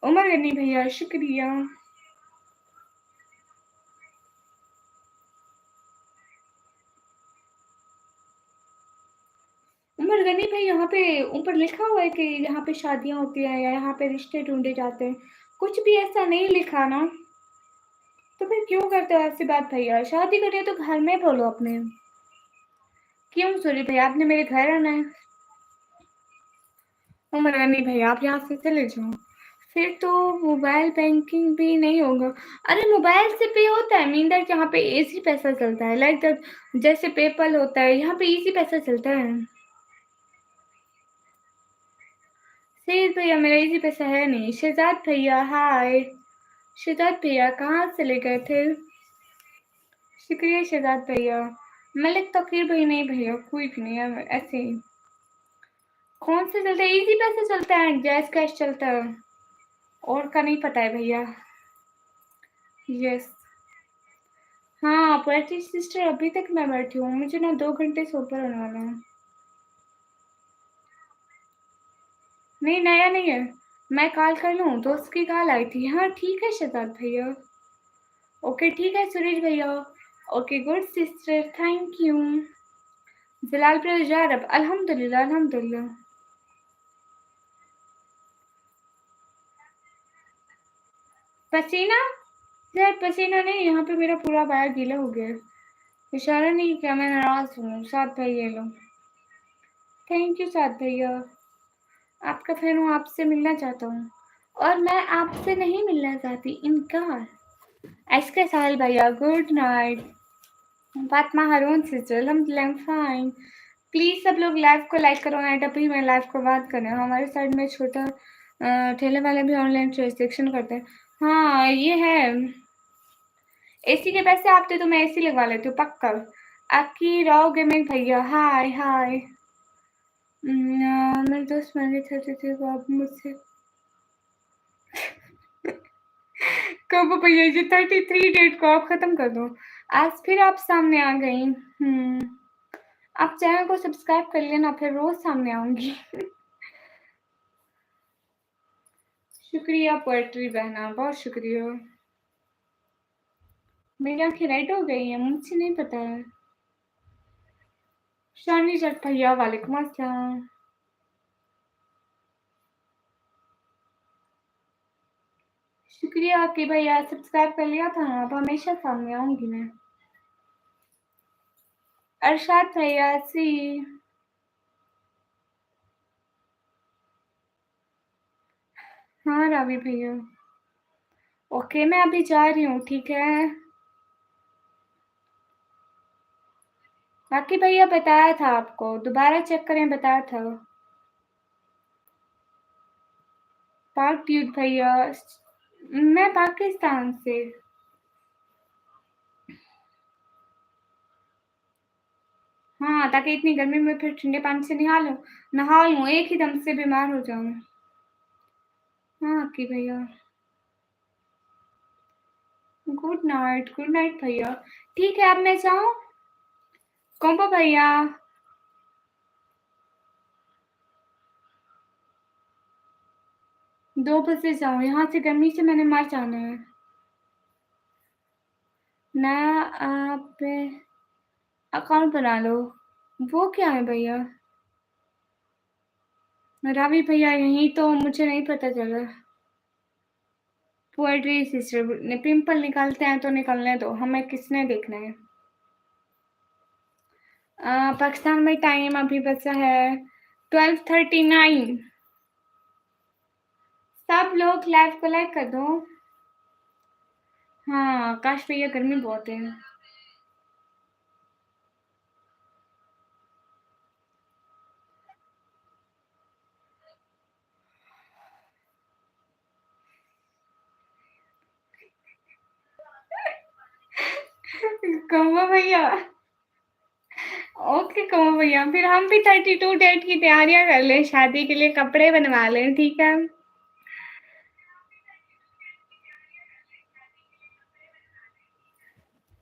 उमर गनी भैया शुक्रिया। उमर गनी भाई यहाँ पे ऊपर लिखा हुआ है कि यहाँ पे शादियाँ होती है या यहाँ पे रिश्ते ढूंढे जाते हैं, कुछ भी ऐसा नहीं लिखा ना। तो फिर क्यों करते हो ऐसी बात भैया? शादी करिए तो घर में बोलो अपने। क्यों सॉरी भैया, आपने मेरे घर आना है? उमर गनी भैया आप यहाँ से चले जाओ, फिर तो मोबाइल बैंकिंग भी नहीं होगा। अरे मोबाइल से पे होता है मीन दैट, यहाँ पे इजी पैसा चलता है, लाइक दैट जैसे पेपल होता है यहाँ पे इजी पैसा चलता है। सही भैया मेरा इजी पैसा है नहीं। शहजाद भैया हाय। शहजाद भैया कहाँ चले गए थे? शुक्रिया शहजाद भैया। मलिक तकीर भाई नहीं भैया कोई भी नहीं है ऐसे ही। कौन से चलता है? इजी पैसा चलता है, जैस कैश चलता है, और का नहीं पता है भैया। यस। हाँ पोएट्री सिस्टर अभी तक मैं बैठी हूँ, मुझे ना 2 घंटे से ऊपर होने वाला है। नहीं नया नहीं है, मैं कॉल कर लूँ, दोस्त की कॉल आई थी। हाँ ठीक है शहजाद भैया। ओके ठीक है सुरेश भैया। Okay good sister thank you. Jalalpur जारब अल्हम्दुलिल्लाह अल्हम्दुलिल्लाह। पसीना? यार पसीना नहीं, यहाँ पे मेरा पूरा बाल गीला हो गया है। इशारा नहीं किया, मैं नाराज हूँ। साथ भाई ये लो। थैंक यू साथ भैया। आपका फैन हूँ, आपसे मिलना चाहता हूँ। और मैं आपसे नहीं मिलना चाहती, इनकार। एसके साहिल भैया गुड नाइट। फातिमा हारून सिस्टर अल्हम्दुलिल्लाह फाइन। प्लीज़ सब लोग लाइव को लाइक करो ना, तभी मैं लाइव को बात कर रही हूँ। हमारे साइड में छोटा ठेले वाले भी ऑनलाइन ट्रांजेक्शन करते हैं। हाँ ये है। एसी के पैसे आप दे तो मैं एसी लगवा लेती हूँ पक्का। आपकी राव गेमिंग भैया हाय हाय। मेरे दोस्त महंगे थे तो आप मुझसे कब भैया ये 33 डेट को आप खत्म कर दो। आज फिर आप सामने आ गई। आप चैनल को सब्सक्राइब कर लेना, फिर रोज सामने आऊंगी। शुक्रिया पोएट्री बहना, बहुत शुक्रिया। मेरी आंखें रेड हो गई है, मुझे नहीं पता है। शानी जट भैया वालेकुम अस्सलाम। शुक्रिया आपके भैया, सब्सक्राइब कर लिया था ना, अब हमेशा सामने आऊंगी मैं। अरशाद भैया सी। हाँ रावी भैया। ओके मैं अभी जा रही हूँ ठीक है। बाकी भैया बताया था आपको, दोबारा चेक करें, बताया था। पाक ड्यूड भैया, मैं पाकिस्तान से। हाँ, ताकि इतनी गर्मी में फिर ठंडे पानी से नहा लूँ, एक ही दम से बीमार हो जाऊँ। हाँ कि भैया, गुड नाइट भैया। ठीक है, अब मैं जाऊँ? कॉम्बो भैया, 2 बजे जाऊँ, यहाँ से गर्मी से मैंने मर जाना है। नया आप अकाउंट बना लो। वो क्या है भैया? रवि भैया यहीं तो मुझे नहीं पता चला। पोएट्री सिस्टर ने पिंपल निकालते हैं तो निकलने दो, हमें किसने देखना है। पाकिस्तान में टाइम अभी बचा है 12:39। सब लोग लाइव को लाइक कर दो। हाँ आकाश भैया, गर्मी बहुत है। कहो भैया, ओके कहो भैया, फिर हम भी 32 डेट की तैयारियां कर लें, शादी के लिए कपड़े बनवा लें, ठीक है।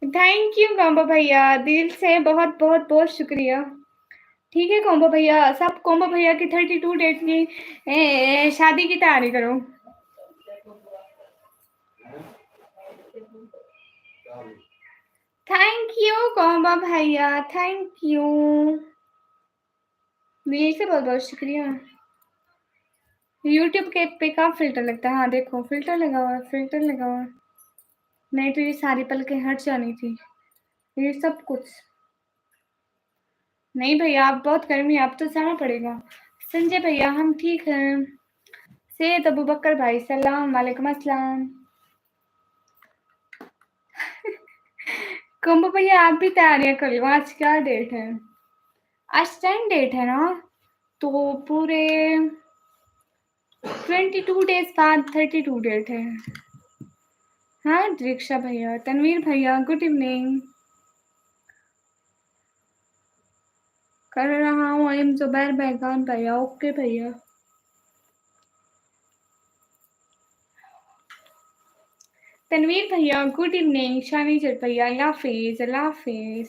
थैंक यू कॉम्बो भैया, दिल से बहुत बहुत बहुत शुक्रिया। ठीक है कॉम्बो भैया, सब कॉम्बो भैया की 32 डेट की शादी की तैयारी करो। थैंक यू कॉम्बो भैया, थैंक यू, दिल से बहुत बहुत शुक्रिया। यूट्यूब के पे का फिल्टर लगता है? हाँ देखो, फिल्टर लगा हुआ है, फिल्टर लगा हुआ है। नहीं तो ये सारी पलकें हट जानी थी, ये सब कुछ नहीं भैया, आप बहुत गर्मी है, आप तो जाना पड़ेगा। संजय भैया हम ठीक हैं। सैयद अबू बकर भाई सलाम वालेकुम अस्सलाम। कुंभ भैया आप भी तैयारियां कर लो, आज क्या डेट है? आज 10 डेट है ना, तो पूरे 22 डेज बाद 32 डेट है। हाँ दीक्षा भैया, तनवीर भैया गुड इवनिंग। कर रहा हूँ, आई एम जुबैर बैगान भैया, ओके भैया। तनवीर भैया गुड इवनिंग, शानी जट भैया अल्लाह हाफिज, अल्लाह हाफिज।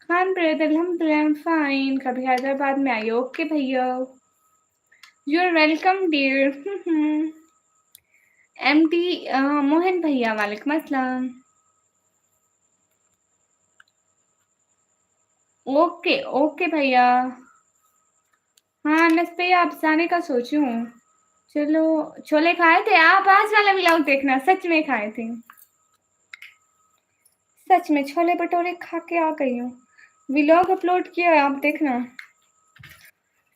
खान ब्रदर अल्हम्दुलिल्लाह आई एम फाइन, कभी हैदराबाद में आइए, ओके भैया। You are welcome dear. MD Mohan भैया वालेकुम अस्सलाम। ओके ओके भैया। हाँ अनस भैया, आप जाने का सोची हूँ। चलो, छोले खाए थे आप? आज वाला व्लॉग देखना, सच में खाए थे, सच में छोले भटूरे खा के आ गई हूँ। व्लॉग अपलोड किया है, आप देखना।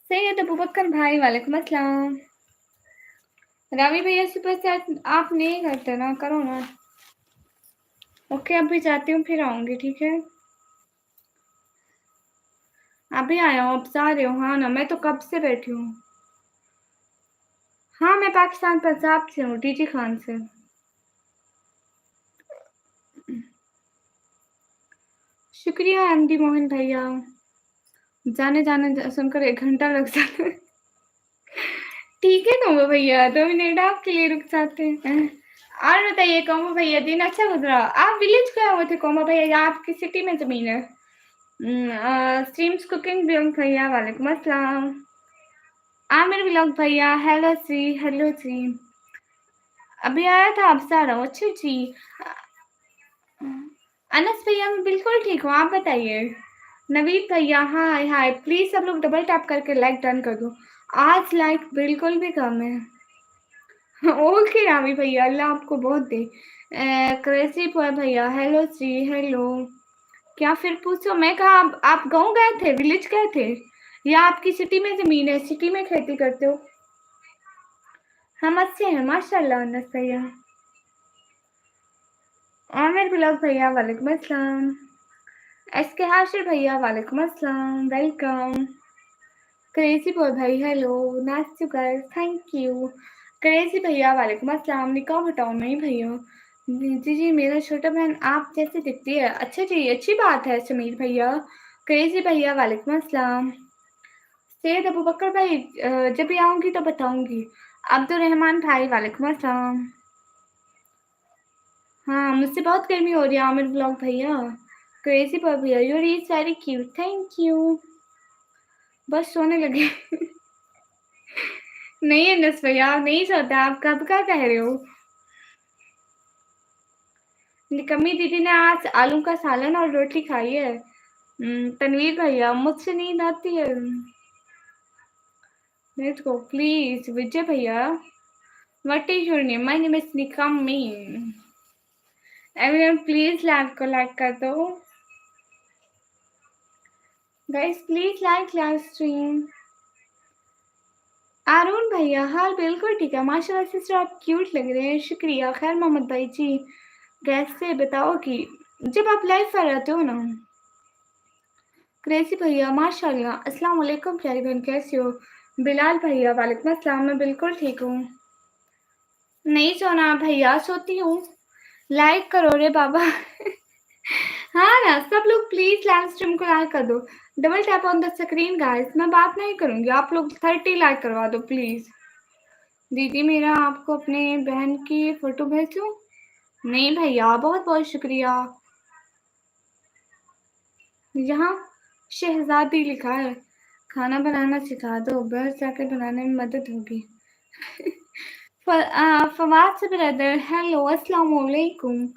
सैयद अबू बकर भाई वालेकुम अस्सलाम। रावी भैया सुबह से आप नहीं करते ना, करो ना। ओके अभी जाती हूँ, फिर आऊंगी, ठीक है। अभी आया हूँ, अब जा रही हूँ। हाँ ना, मैं तो कब से बैठी हूँ। हाँ मैं पाकिस्तान पंजाब से हूँ, डीजी खान से। शुक्रिया एमडी मोहन भैया। जाने जाने सुनकर 1 घंटा लग जाता है। ठीक है कमो भैया, 2 मिनट आपके लिए रुक जाते हैं। और बताइए कोमो भैया, दिन अच्छा गुजरा? आप विलेज गए हुए थे कोमो भैया, या आपकी सिटी में जमीन है? स्ट्रीम्स कुकिंग ब्लॉग भैया वालेकुम अस्सलाम। आमिर ब्लॉग भैया हेलो जी, हेलो जी। अभी आया था, आप से आ रहा हूँ। अच्छा जी। अनस भैया मैं बिल्कुल ठीक हूँ, आप बताइए। नवीद भैया हाय हाय, प्लीज सब लोग डबल टैप करके लाइक डन कर दो, आज लाइक बिल्कुल भी कम है। ओके रावी भैया, अल्लाह आपको बहुत दे। क्रेजी बॉय भैया हेलो जी, हेलो। क्या फिर पूछो, मैं कहा आप गाँव गए थे, विलेज गए थे, या आपकी सिटी में जमीन है, सिटी में खेती करते हो? हम अच्छे हैं माशाल्लाह अनस भैया। आमिर ब्लॉग भैया वालेकुम अस्सलाम। एसके हाशिर भैया वालेकुम अस्सलाम, वेलकम। क्रेजी बॉय भाई hello, nice you guys, thank you. Crazy भैया वालेकुम अस्सलाम, निकाह हटाओ नहीं भैया। जी जी मेरा छोटा बहन आप जैसे दिखती है। अच्छा जी, अच्छी बात है समीर भैया। क्रेजी भैया वालेकुम अस्सलाम। सैयद अबू बकर भाई जब भी आऊँगी तो बताऊँगी। अब्दुल रहमान भाई वालेकुम अस्सलाम। हाँ, मुझसे बहुत गर्मी हो रही है आमिर ब्लॉग भैया। क्रेजी बॉय भैया your is very cute, thank you. बस सोने लगे। नहीं है नस भैया, आप नहीं सोते, आप कब का कह रहे हो। निकम्मी दीदी ने आज आलू का सालन और रोटी खाई है। तनवीर भैया मुझसे नींद आती है। Let's go please. विजय भैया what is your name? My name is निकम्मी। एवरीवन प्लीज लाइक को लाइक कर दो guys, please like live stream. Arun भैया हाल बिल्कुल ठीक है माशाल्लाह सिस्टर, आप क्यूट लग रहे हैं, शुक्रिया। खैर मोहम्मद भाई जी कैसे बताओ कि जब आप लाइव पर रहते हो ना। क्रेजी भैया माशाल्लाह, अस्सलाम वालेकुम प्यारी बहन कैसी हो। बिलाल भैया वालेकुम अस्सलाम, मैं बिल्कुल ठीक हूँ। नहीं सोना भैया, सोती हूँ। लाइक करो रे बाबा। हाँ ना, सब लोग प्लीज लाइव स्ट्रीम को लाइक कर दो। Double tap on the screen guys, मैं बात नहीं करूंगी, आप लोग 30 लाइक करवा दो प्लीज। दीदी मेरा आपको अपने बहन की फोटो भेजूं? नहीं भैया, बहुत बहुत शुक्रिया। यहाँ शहजादी लिखा है। खाना बनाना सिखा दो, बाहर जाकर बनाने में मदद होगी। फवाद से ब्रदर हेलो अस्सलाम वालेकुम।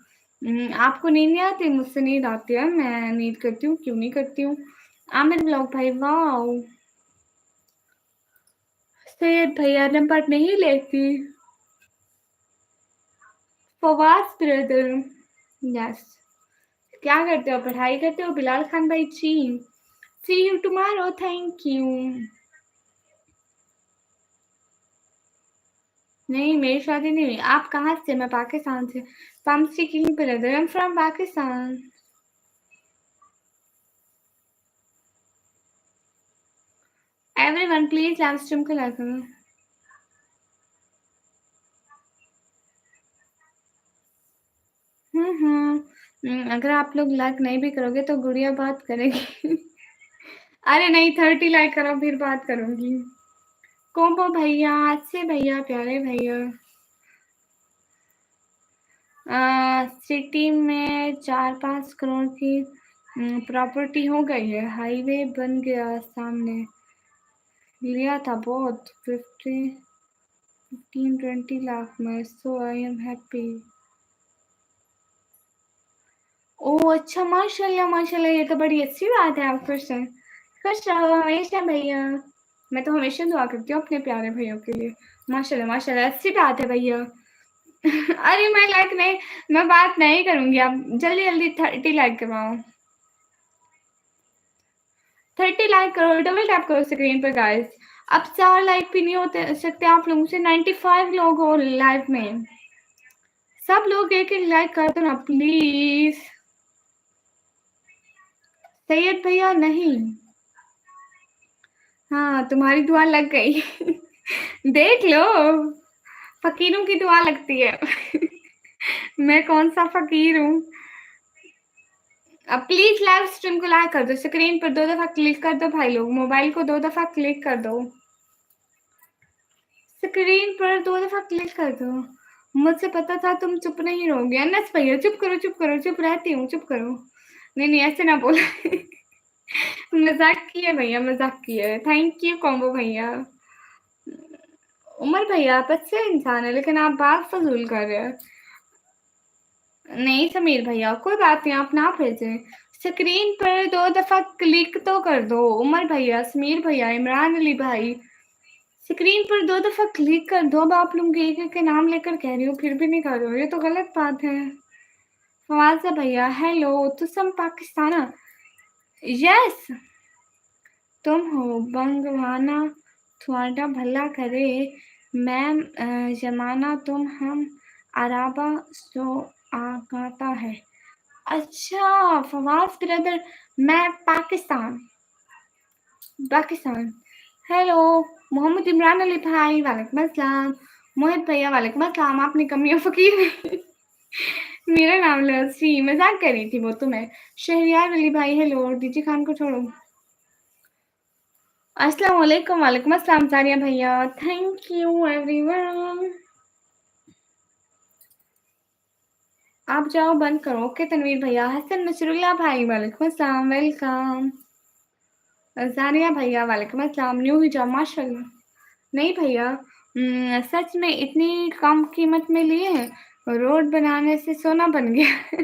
आपको नींद नहीं आती? मुझसे नींद आती है, मैं नींद करती हूँ, क्यों नहीं करती हूँ। आमिर ब्लॉग भाई वाओ। सैयद भैया नंबर नहीं लेती। Fawad brother yes. क्या करते हो, पढ़ाई करते हो बिलाल खान भाई जी? सी यू टुमारो, थैंक यू। नहीं मेरी शादी नहीं हुई। आप कहाँ से? मैं पाकिस्तान से। I'm speaking brother, I'm from Pakistan. Everyone please live stream को लाइक करो। अगर आप लोग लाइक नहीं भी करोगे तो गुड़िया बात करेगी। अरे नहीं, 30 लाइक करो फिर बात करूंगी। कोम्बो भैया, अच्छे भैया, प्यारे भैया। सिटी में 4-5 करोड़ की प्रॉपर्टी हो गई है, हाईवे बन गया सामने। लिया था बहुत 15-20 लाख में, सो आई एम हैप्पी। ओह अच्छा, माशाल्लाह माशाल्लाह, ये तो बड़ी अच्छी बात है। आप खुश रहो हमेशा भैया। मैं तो हमेशा दुआ करती हूँ अपने प्यारे भैयों के लिए। माशाल्लाह माशाल्लाह, अच्छी बात है भैया। अरे मैं लाइक नहीं, मैं बात नहीं करूंगी, आप जल्दी जल्दी 30 लाइक करवाओ। 30 लाइक करो, डबल टैप करो स्क्रीन पर गाइस। अब 4 लाइक भी नहीं होते सकते आप लोगों से। 95 लोग हो लाइव में, सब लोग एक एक लाइक कर दो ना प्लीज। सैयद भैया नहीं। हाँ तुम्हारी दुआ लग गई। देख लो, फकीरों की दुआ लगती है। मैं कौन सा फकीर हूँ। अब प्लीज लाइव स्ट्रीम को लाइक कर दो, स्क्रीन पर 2 दफा क्लिक कर दो भाई लोग, मोबाइल को 2 दफा क्लिक कर दो, स्क्रीन पर 2 दफा क्लिक कर दो। मुझसे पता था तुम चुप नहीं रहोगे। अनस भैया चुप करो चुप करो, चुप रहती हूँ, चुप करो। नहीं नहीं ऐसे ना बोला। मजाक किए भैया, मजाक किए। थैंक यू कॉम्बो भैया। उमर भैया आप अच्छे इंसान है, लेकिन आप बात फजूल कर रहे हैं। नहीं समीर भैया कोई बात नहीं, आप ना भेजें। स्क्रीन पर 2 दफा क्लिक तो कर दो। उमर भैया, समीर भैया, इमरान अली भाई, स्क्रीन पर 2 दफा क्लिक कर दो। अब आप लोग एक एक के नाम लेकर कह रही हो, फिर भी नहीं कर रहे हो, ये तो गलत बात है। फवाजा भैया हेलो, तुम पाकिस्ताना? यस तुम हो बंगवाना, थोड़ा भला करे। मैम जमाना तुम हम अराबा सो आगाता है। अच्छा, फवाज़ ब्रदर, मैं पाकिस्तान। पाकिस्तान। हेलो, मोहम्मद इमरान अली भाई, वालेकुम अस्सलाम। मोहित भैया, वालेकुम अस्सलाम। आपने कमियों फ़कीर मेरा नाम लस्सी, मज़ाक कर रही थी वो तो मैं। शहरियार अली भाई, हेलो। डीजे खान को छोड़ो। अस्सलाम वालेकुम, वालेकुम अस्सलाम सारिया भैया। Thank you everyone. आप जाओ बंद करो। ओके तनवीर भैया। हसन नसरुल्लाह भाई, वालेकुम अस्सलाम, वेलकम। ज़ानिया भैया, वालेकुम अस्सलाम। न्यू हिजाब, माशाल्लाह। नहीं भैया, सच में इतनी कम कीमत में लिए हैं, रोड बनाने से सोना बन गया।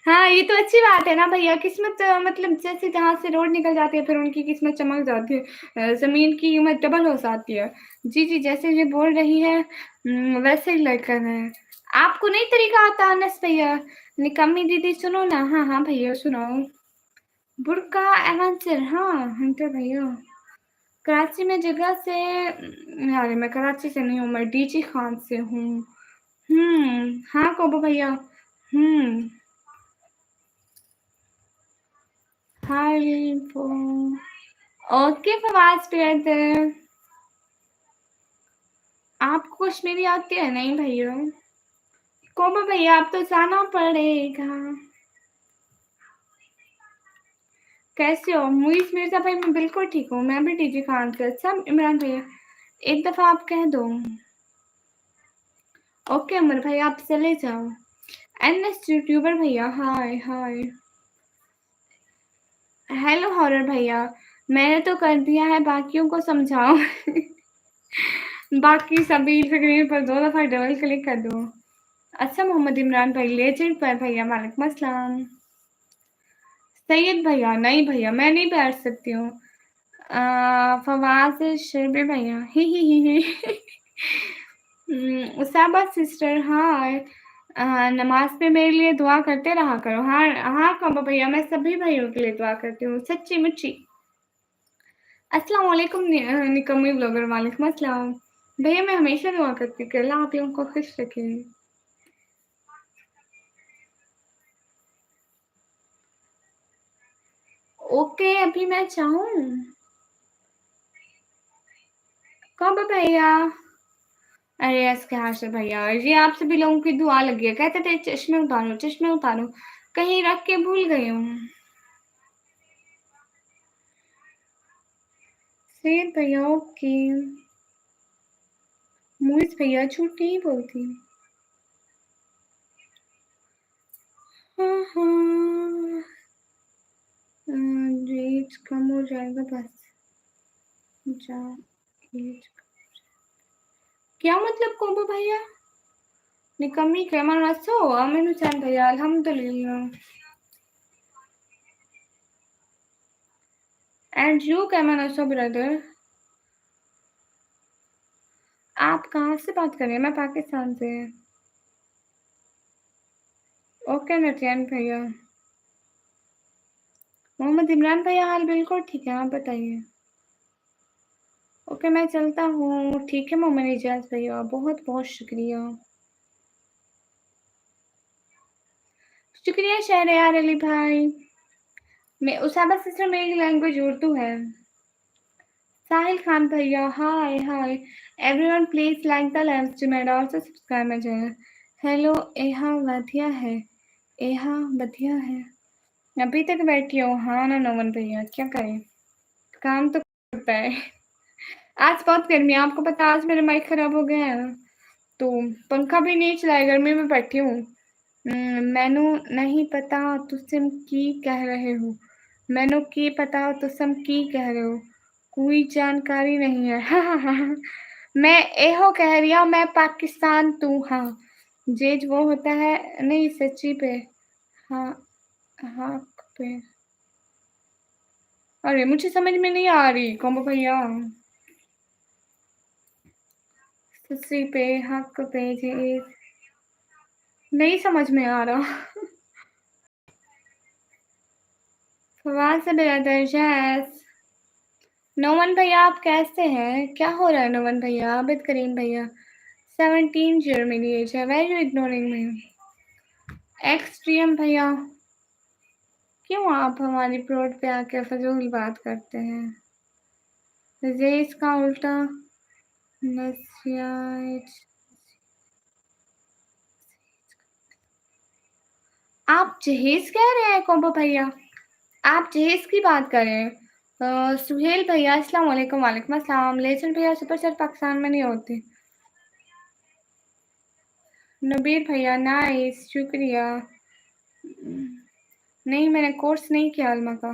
हाँ, ये तो अच्छी बात है ना भैया, किस्मत मतलब जैसे जहाँ से रोड निकल जाती है, फिर उनकी किस्मत चमक जाती है। ज़मीन की कीमत डबल हो जाती है। जी, जी, जैसे ये बोल रही है, वैसे ही लड़का है। आपको नहीं तरीका आता अनस भैया? निकम्मी दीदी सुनो ना। हाँ, हाँ भैया सुनाओ। बुर्का एवेंचर, हाँ, हंटर भैया। कराची में जगह से अरे मैं कराची से नहीं हूँ, मैं डीजी खान से हूँ। हाँ कोबो भैया। हुँ, हाय वो ओके फवाज़ ब्रदर। आपको कश्मीरी आती है? नहीं भैया। कोबो भैया अब तो जाना पड़ेगा। कैसे हो? मुइज़ मिर्ज़ा भाई मैं बिल्कुल ठीक हूँ, मैं भी डीजी खान से। अच्छा इमरान भैया, एक दफ़ा आप कह दो। ओके अमर भाई आप चले जाओ। एनएस यूट्यूबर भैया, हाय, हाय। हेलो हॉरर भैया, मैंने तो कर दिया है, बाकियों को समझाओ। बाकी सभी स्क्रीन पर 2 दफ़ा डबल क्लिक कर दो। अच्छा मोहम्मद इमरान भाई, लेजेंड पर भैया, वालेकुम अस्सलाम। सैयद भैया, नहीं भैया मैं नहीं बैठ सकती हूँ। फवाज़ शर्बी भैया, ही। उसाबा सिस्टर, हाय। नमाज़ में मेरे लिए दुआ करते रहा करो। हाँ, हाँ कम्बो भैया, मैं सभी भाइयों के लिए दुआ करती हूँ, सच्ची-मुच्ची। अस्सलाम वालेकुम निकम्मी ब्लॉगर, वालेकुम अस्सलाम। भैया मैं हमेशा दुआ करती हूँ कि अल्लाह आप लोगों को खुश रखे। ओके, अभी मैं चाहूँ? कब भैया? अरे इसके हाशिर भैया, ये आप सभी लोगों की दुआ लगी है। कहते थे चश्मे उतारो, कहीं रख के भूल गई हूँ। सैयद भैया ओके। मुइज़ भैया झूठ नहीं बोलती। हाँ, हाँ। रेट कम हो जाएगा बस। जा रेट क्या मतलब कोबो भैया? निकम्मी केमन आছো? आमिनु चान भैया अल्हम्दुलिल्लाह। एंड यू केमन आছো ब्रदर? आप कहाँ से बात कर रहे हैं? मैं पाकिस्तान से। ओके नटियान भैया। मोहम्मद इमरान भैया हाल बिल्कुल ठीक है, आप बताइए। ओके मैं चलता हूँ। ठीक है मोहम्मद इजाज़ भैया, बहुत-बहुत शुक्रिया। शुक्रिया शहरयार अली भाई। मैं उसाबा सिस्टर मेरी लैंग्वेज उर्दू है। साहिल खान भैया, hi, hi. Everyone please like the live stream and also subscribe my channel. Hello एहा बढ़िया है। एहा बढ़िया है। अभी तक बैठी हो? हाँ ना नोमन भैया, क्या करें? काम तो करता है। आज बहुत गर्मी है, आपको पता है आज मेरा माइक खराब हो गया है, तो पंखा भी नहीं चलाया, गर्मी में बैठी हूँ। मैनू नहीं पता तुम की कह रहे हो। मैनू की पता तुम की कह रहे हो। कोई जानकारी नहीं है। मैं एहो कह रही हूँ, मैं पाकिस्तान तू हाँ। जेज वो होता है नहीं सच्ची पे। हाँ, हाँ पे। अरे मुझे समझ में नहीं आ रही कॉम्बो भैया। सच्ची पे, हक पे, जेज नहीं समझ में आ रहा। फवाद से ब्रदर जैस। नोमन भैया आप कैसे हैं? क्या हो रहा है नोमन भैया? आबिद करीम भैया 17 ईयर मेरी एज है। Were you ignoring me? Extreme भैया क्यों आप हमारी प्लॉट पे आके फजूल बात करते हैं? ये इसका उल्टा नसीहत। आप जहेज कह रहे हैं कोम्बो भैया? आप जहेज की बात कर रहे हैं? सुहेल भैया अस्सलाम वालेकुम। वालेकुम अस्सलाम। लेजेंड भैया सुपर सेट पाकिस्तान में नहीं होते। नबीर भैया नाइस, शुक्रिया। नहीं, मैंने कोर्स नहीं किया अलमा का।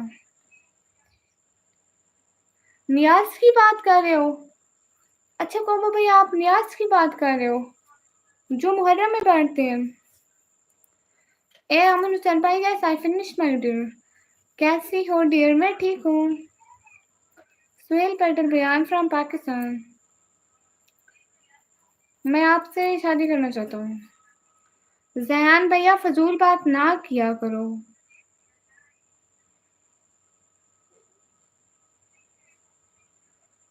नियाज की बात कर रहे हो? अच्छा कोमो भैया, आप नियाज की बात कर रहे हो जो मुहर्रम में पढ़ते हैं? ए अमन हुसैन भाई, guess I finish my dear. कैसी हो डियर? मैं ठीक हूँ। सुहेल पटेल भैया, आई एम फ्रॉम पाकिस्तान। मैं आपसे शादी करना चाहता हूँ। जयान भैया फजूल बात ना किया करो।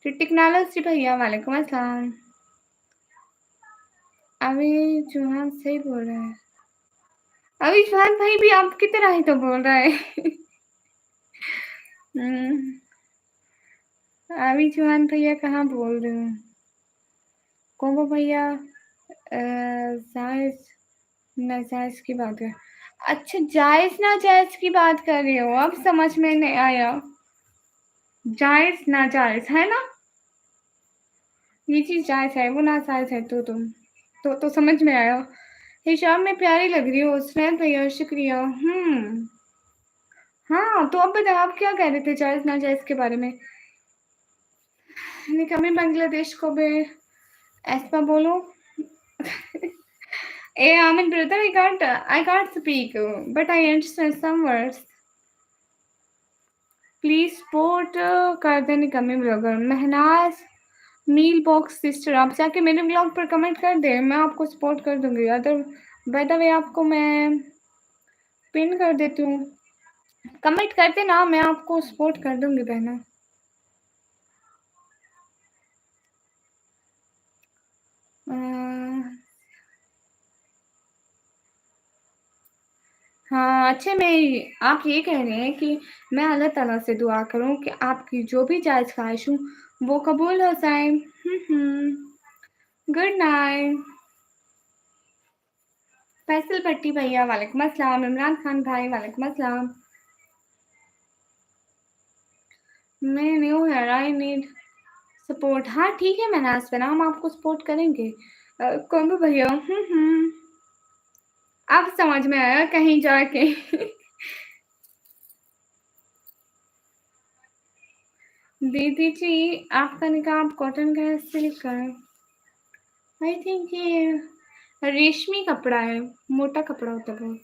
टेक्नोलॉजी भैया वालेकुम अस्सलाम। अभी चौहान सही बोल रहे हैं। अभी चौहान भाई भी आपकी तरह ही तो बोल रहा है। अभी चौहान भैया कहाँ बोल रहे हो? कोमो भैया जायज नाजायज की बात है। अच्छा, जायज नाजायज की बात कर रहे हो? अब समझ में नहीं आया। जायज नाजायज है ना? ये चीज जायज है, वो नाजायज है। तो तुम तो समझ में आया। हिशाम में प्यारी लग रही हो। स्नैप भैया शुक्रिया। हाँ, तो अब बताओ आप क्या कह रहे थे जायज नाजायज के बारे में? निकम्मी बांग्लादेश को भी ऐसा बोलो। ए Amin brother, I can't speak, but I understand some words. Please support कर दे निकम्मी ब्लॉगर। महनाज मील बॉक्स सिस्टर, आप जाके मेरे ब्लॉग पर कमेंट कर दे, मैं आपको सपोर्ट कर दूंगी। अदर बाय द वे आपको मैं पिन कर देती हूँ। कमेंट कर देना, मैं आपको सपोर्ट कर दूंगी बहना। हाँ, अच्छा आप ये कह रहे हैं कि मैं अल्लाह ताला से दुआ करूँ कि आपकी जो भी जायज़ ख्वाहिश हो वो कबूल हो जाए। Good night. फैसल भट्टी भैया वालेकुम अस्सलाम। इमरान खान भाई वालेकुम अस्सलाम। मैं न्यू है, आई नीड सपोर्ट। हाँ ठीक है, मैंने आज बना, हम आपको सपोर्ट करेंगे। कौन भैया? अब समझ में आया कहीं जाके। दीदी जी, आपका निकाब कॉटन का है सिल्क का है? आई थिंक ये रेशमी कपड़ा है, मोटा कपड़ा होता है बहुत।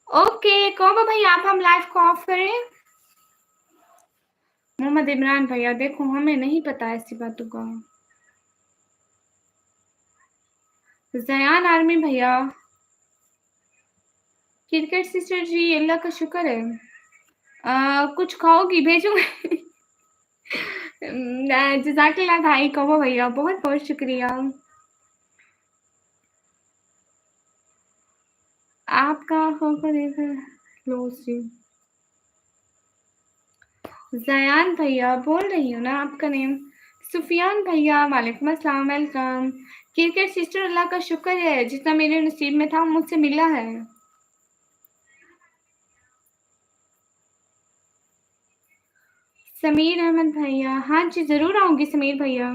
ओके कौन भाई, आप हम लाइव को ऑफ करें? मोहम्मद इमरान भैया देखो, हमें नहीं पता ऐसी बातों का। जयान आर्मी भैया, क्रिकेट सिस्टर जी अल्लाह का शुक्र है। कुछ खाओगी भेजूंगी। जजाकिल्लाह भाई कहो भैया, बहुत बहुत शुक्रिया। आपका होकर लो सी। जयान भैया बोल रही हूँ ना आपका नेम। सुफियान भैया वालेकुम अस्सलाम, वेलकम। क्रिकेट सिस्टर अल्लाह का शुक्र है, जितना मेरे नसीब में था मुझसे मिला है। समीर अहमद भैया, हाँ जी जरूर आऊंगी समीर भैया।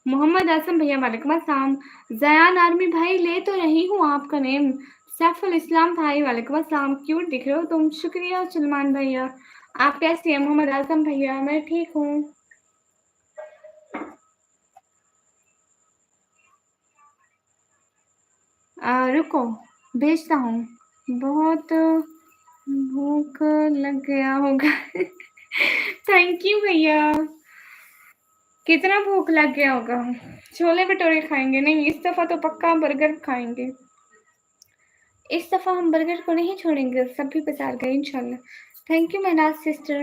मोहम्मद आसम भैया वालेकुम अस्सलाम। जयान आर्मी भाई ले तो रही हूँ आपका नेम। सैफुल इस्लाम भाई वालेकुम अस्सलाम, क्यूट दिख रहे हो तुम। शुक्रिया सलमान भैया। आप कैसे हैं? मोहम्मद आसम भैया, मैं ठीक हूँ। रुको भेजता हूँ। बहुत भूख लग गया होगा। थैंक यू भैया। कितना भूख लग गया होगा? छोले भटूरे खाएंगे? नहीं, इस दफा तो पक्का बर्गर खाएंगे। इस दफा हम बर्गर को नहीं छोड़ेंगे, सभी बाजार गए इंशाल्लाह। Thank you Mahnaz sister.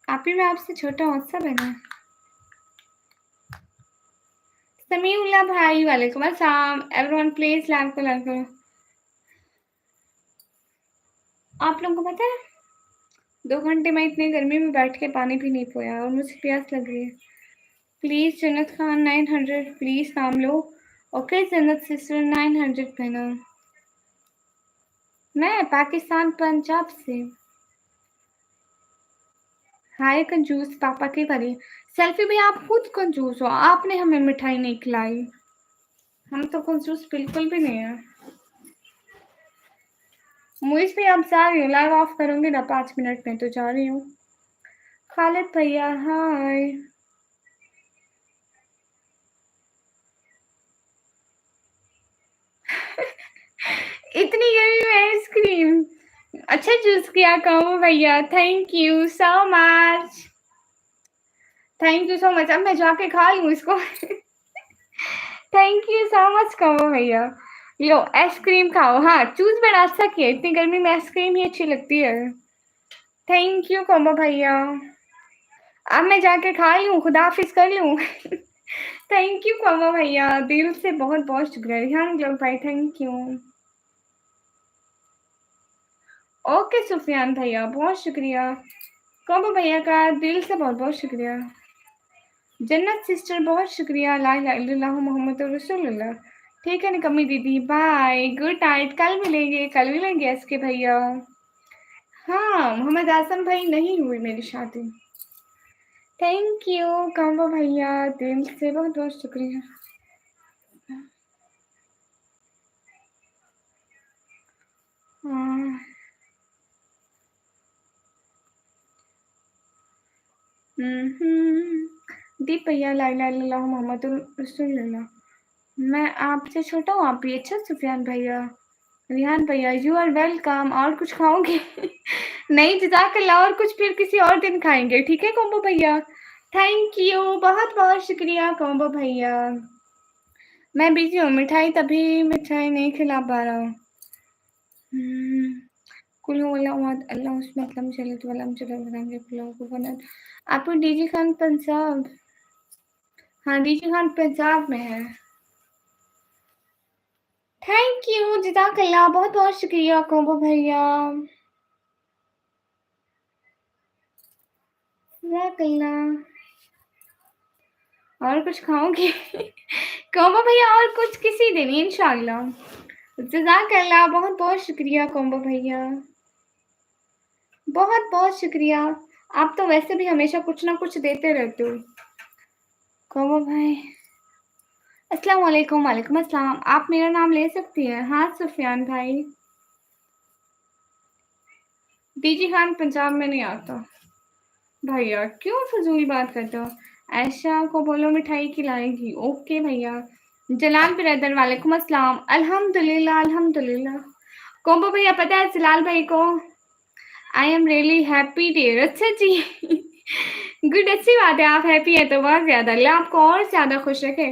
आप ही मैं आपसे छोटा हूँ, सब है ना। समीउल्लाह भाई वालेकुम अस्सलाम। एवरीवन प्लीज लाइव को लाइक करो। आप लोगों को पता है 2 घंटे मैं इतनी गर्मी में बैठ के पानी भी नहीं पिया और मुझे प्यास लग रही है। प्लीज जन्नत खान 900 प्लीज नाम लो। ओके जन्नत सिस्टर 900 पहना। मैं पाकिस्तान पंजाब से। हाय कंजूस पापा की परी। सेल्फी भी आप खुद कंजूस हो, आपने हमें मिठाई नहीं खिलाई। हम तो कंजूस बिल्कुल भी नहीं है। मुझे भी अब जा रही हूँ, लाइव ऑफ करूंगी ना 5 मिनट में तो जा रही हूँ। खालिद भैया हाय। इतनी गर्मी में आइसक्रीम। अच्छा चूज किया कहो भैया, thank you so much. Thank you so much. अब मैं जाके खा लूँ इसको। थैंक यू सो मच कहो भैया। लो आइसक्रीम खाओ। हाँ चूज बड़ा अच्छा किया, इतनी गर्मी में आइसक्रीम ही अच्छी लगती है। थैंक यू कहो भैया। अब मैं जाके खा लूँ, खुदाफिज कर लूँ। थैंक यू कहो भैया, दिल से बहुत बहुत शुक्रिया। रिहान ग्लोब भाई थैंक यू। ओके सुफियान भैया बहुत शुक्रिया। कहो भैया का दिल से बहुत बहुत शुक्रिया। जन्नत सिस्टर बहुत शुक्रिया। ला इलाहा इल्लल्लाह मोहम्मद रसूलुल्लाह। ठीक है निकम्मी दीदी बाय गुड नाइट। कल मिलेंगे एसके भैया। हाँ मोहम्मद आसम भाई नहीं हुई मेरी शादी। थैंक यू कहो भैया, दिल से बहुत बहुत शुक्रिया। हाँ। दीप भैया ला इलाहा इल्लल्लाह मोहम्मद रसूलुल्लाह। मैं आपसे छोटा हूँ आप भी। अच्छा सुफियान भैया। रिहान भैया यू आर वेलकम। और कुछ खाओगे? नहीं जज़ाकल्लाह, और कुछ फिर किसी और दिन खाएंगे ठीक है कोम्बो भैया। थैंक यू बहुत बहुत शुक्रिया कोम्बो भैया। मैं बिजी हूँ, मिठाई नहीं खिला पा रहा हूँ। कुल अल्लाह उसमें मतलब चले तो वाला मुझे बनाएंगे पुलाव को बना। आप डीजी खान पंजाब। हाँ डीजी खान पंजाब में है। थैंक यू जज़ाकल्लाह बहुत बहुत शुक्रिया कोम्बो भैया। और कुछ खाओगे? कोम्बो भैया और कुछ किसी दिन इंशाल्लाह। जज़ाकल्लाह बहुत बहुत शुक्रिया कोम्बो भैया, बहुत बहुत शुक्रिया। आप तो वैसे भी हमेशा कुछ ना कुछ देते रहते हो। कोम्बो भाई अस्सलाम वालेकुम। वालेकुम अस्सलाम। आप मेरा नाम ले सकती हैं। हाँ सुफियान भाई। डीजी खान पंजाब में नहीं आता। भैया क्यों फजूल बात करते हो? ऐशा को बोलो मिठाई खिलाएगी। ओके भैया। जलाल ब्रदर वालेकुम अस्सलाम। अल्हम्दुलिल्लाह अल्हम्दुलिल्लाह। कोम्बो भैया पता है जलाल भाई को I am really happy dear. अच्छा जी। गुड अच्छी बात है, आप हैप्पी है तो बहुत ज़्यादा। अल्लाह आपको और ज़्यादा खुश रखे।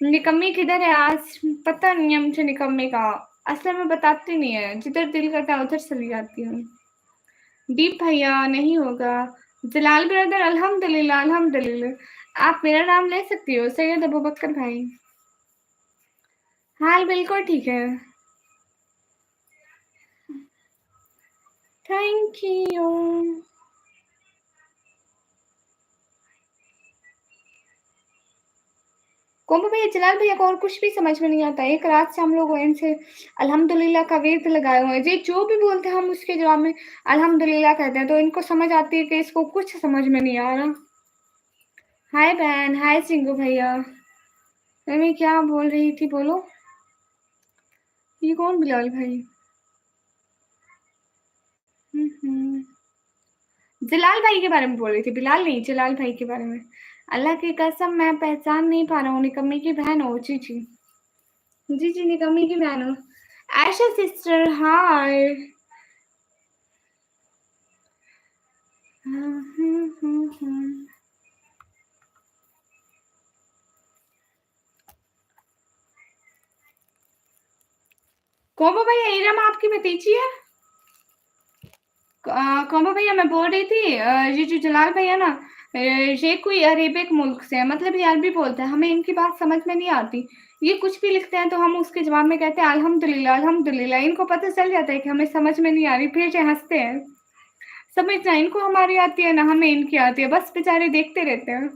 निकम्मी किधर है आज? पता नहीं है मुझे निकम्मी का। असल में बताती नहीं है, जिधर दिल करता है उधर चली जाती हूँ। दीप भैया नहीं होगा। जलाल ब्रदर अल्हम्दुलिल्लाह अल्हम्दुलिल्लाह। आप मेरा नाम ले सकती हो सैयद अबू बकर भाई। हाल बिल्कुल ठीक है। Thank you. कोम्बो भैया जलाल भैया को और कुछ भी समझ में नहीं आता। एक रात से हम लोग इनसे अल्हम्दुलिल्लाह का वेद लगाए हुए हैं जी। जो भी बोलते हैं हम उसके जवाब में अल्हम्दुलिल्लाह कहते हैं, तो इनको समझ आती है कि इसको कुछ समझ में नहीं आ रहा। हाय बहन, हाय सिंगू भैया। मैं क्या बोल रही थी बोलो। ये कौन बिलाल भाई? जलाल भाई के बारे में बोल रही थी, बिलाल नहीं जलाल भाई के बारे में। अल्लाह की कसम मैं पहचान नहीं पा रहा हूँ। निकम्मी की बहन हो जी जी। जी जी निकम्मी की बहन हो। आयशा सिस्टर हाय। कोमो भैया इरम आपकी भतीजी है? कोमो भैया मैं बोल रही थी ये जो जलाल भैया ना ये कोई अरेबिक मुल्क से है, मतलब ये अरबी बोलते हैं, हमें इनकी बात समझ में नहीं आती। ये कुछ भी लिखते हैं तो हम उसके जवाब में कहते हैं अल्हम्दुलिल्लाह, अल्हम्दुलिल्लाह। इनको पता चल जाता है कि हमें समझ में नहीं आ रही, फिर ये हँसते हैं। समझ ना इनको हमारी आती है, ना हमें इनकी आती है, बस बेचारे देखते रहते हैं।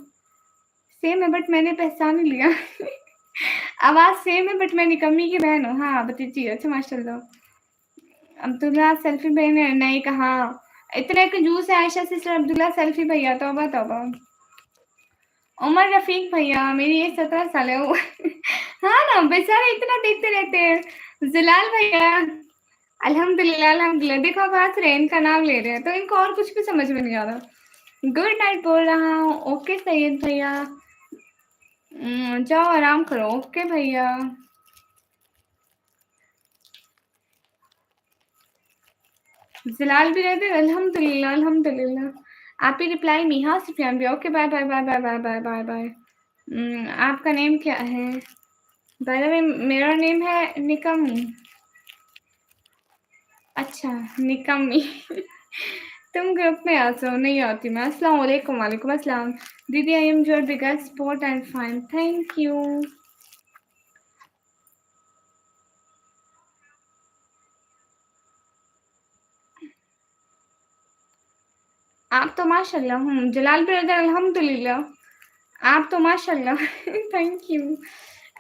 सेम है बट मैंने पहचान ही लिया। आवाज़ सेम है बट मैं निकम्मी की बहन हूँ। हाँ, भतीजी। अच्छा माशाल्लाह। अब्दुल्ला सेल्फी बहन है? नहीं कहाँ। इतने कंजूस है आयशा सिस्टर, अब्दुल्ला सेल्फी भैया, तौबा तौबा। उमर रफीक भैया, मेरी एज 17 साल है वो। हाँ ना, बेचारे इतना देखते रहते हैं। जलाल भैया, अल्हम्दुलिल्लाह अल्हम्दुलिल्लाह। देखो अब हंस रहे हैं, इनका नाम ले रहे हैं, तो इनको और कुछ भी समझ में नहीं आ रहा। गुड नाइट बोल रहा हूँ। ओके सैयद भैया। जाओ आराम करो। ओके भैया। जलाल भी रहते हैं, अल्हम्दुलिल्लाह अल्हम्दुलिल्लाह। आप ही रिप्लाई मी। हाँ सुफियान भी। Okay bye bye bye bye bye bye bye bye. आपका नेम क्या है? बाय द वे मेरा नेम है निकम्मी। अच्छा, निकम्मी। तुम ग्रुप में आ जाओ। नहीं आती मैं। अस्सलाम वालेकुम। वालेकुम अस्सलाम। दीदी I am your biggest support and fine. Thank you. आप तो माशाल्लाह। जलाल ब्रदर अल्हम्दुलिल्लाह। आप तो माशाल्लाह। Thank you.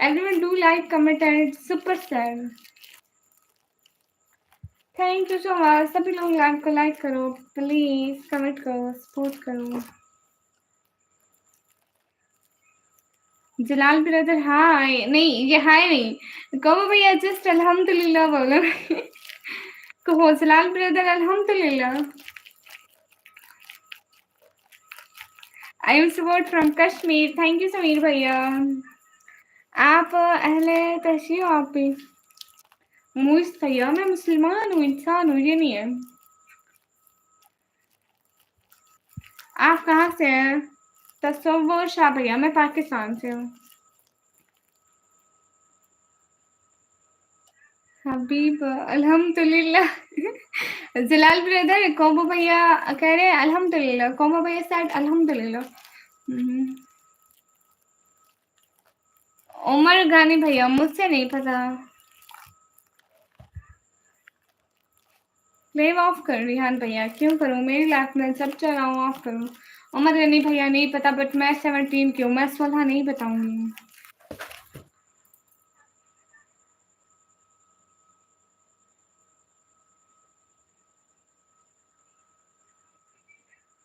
Everyone do like comment and super sad. Thank you so much. सभी लोग लाइव को लाइक करो प्लीज, कमेंट करो, सपोर्ट करो। जलाल ब्रदर हाय नहीं, ये हाय नहीं कहो भैया, जस्ट अल्हम्दुलिल्लाह बोलो। कहो जलाल ब्रदर अल्हम्दुलिल्लाह। I am support from Kashmir. Thank you Sameer भैया। आप अहले तशी हो? आप भी मुझ भैया, मैं मुसलमान हूँ, इंसान हूँ, ये नहीं है। आप कहाँ से हैं? तसव्वुर शाह भैया, मैं पाकिस्तान से हूँ। हबीब अल्हम्दुलिल्लाह। जलाल ब्रदर कोम्बो भैया कह रहे हैं अल्हम्दुलिल्लाह। कोम्बो भैया सेड अल्हम्दुलिल्लाह। उमर गानी भैया, मुझसे नहीं पता। लाइव ऑफ कर रिहान भैया। क्यों करूँ? मेरी लाइफ में सब चल रहा हूँ, ऑफ करूँ? उमर गानी भैया नहीं पता बट मैं 17 की हूँ। मैं 16 नहीं बताऊंगी।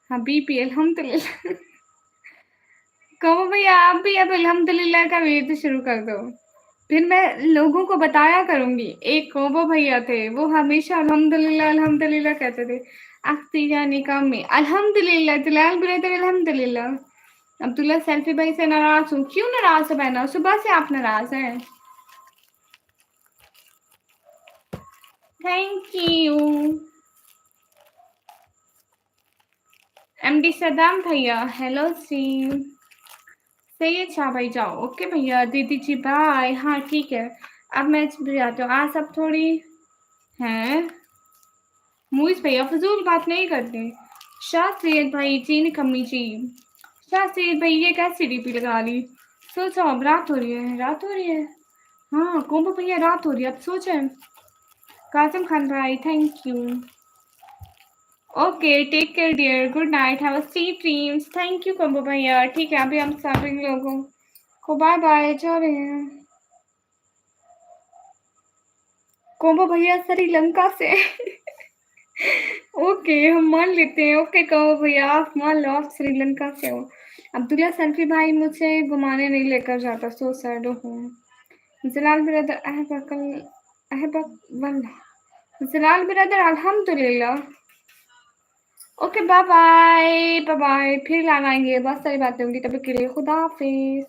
हबीबी अल्हम्दुलिल्लाह। कहो भैया आप भी अब अल्हम्दुलिल्लाह का वेद शुरू कर दो, फिर मैं लोगों को बताया करूंगी। एक कोबो भैया थे, वो हमेशा अल्हम्दुलिल्लाह अल्हम्दुलिल्लाह कहते थे। अख्तिया निकाम में अल्हम्दुलिल्लाह। जलाल ब्रदर अल्हम्दुलिल्लाह। अब्दुल्ला सेल्फी भाई से नाराज हूँ। क्यों नाराज है बहना? सुबह से आप नाराज हैं। Thank you. एमडी सदाम भैया हेलो सी। सैयद शाह भाई जाओ। ओके भैया। दीदी जी बाय। हाँ ठीक है, अब मैं भी जाती हूँ। आज सब थोड़ी हैं। मुइज भैया फजूल बात नहीं करते। शाह सैयद भाई जी ने कमी जी। शाह सैयद भाई ये कैसी डीपी लगा ली? सोचो अब रात हो रही है, रात हो रही है। हाँ कोम्बो भैया रात हो रही है, अब सोचे। कासिम खान भाई thank you. Okay take care dear, good night, have a sweet dreams. Thank you कोम्बो भैया। ठीक है अभी हम सभी लोगों को बाय बाय जा रहे हैं। कोम्बो भैया श्रीलंका से। ओके हम मान लेते हैं। ओके कहो भैया आप मान लो आप श्रीलंका से हो। अब्दुल्ला सल्फी भाई मुझे घुमाने नहीं लेकर जाता, सो सैड हूँ। जलाल ब्रदर जलाल ब्रदर अल्हम्दुलिल्लाह। Okay bye bye bye bye. फिर लगाएंगे, बहुत सारी बातें होंगी, तभी के लिए खुदा हाफिज।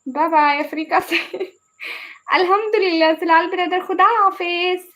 बाय बाय अफ्रीका से। अल्हम्दुलिल्लाह जलाल ब्रदर खुदा हाफिज।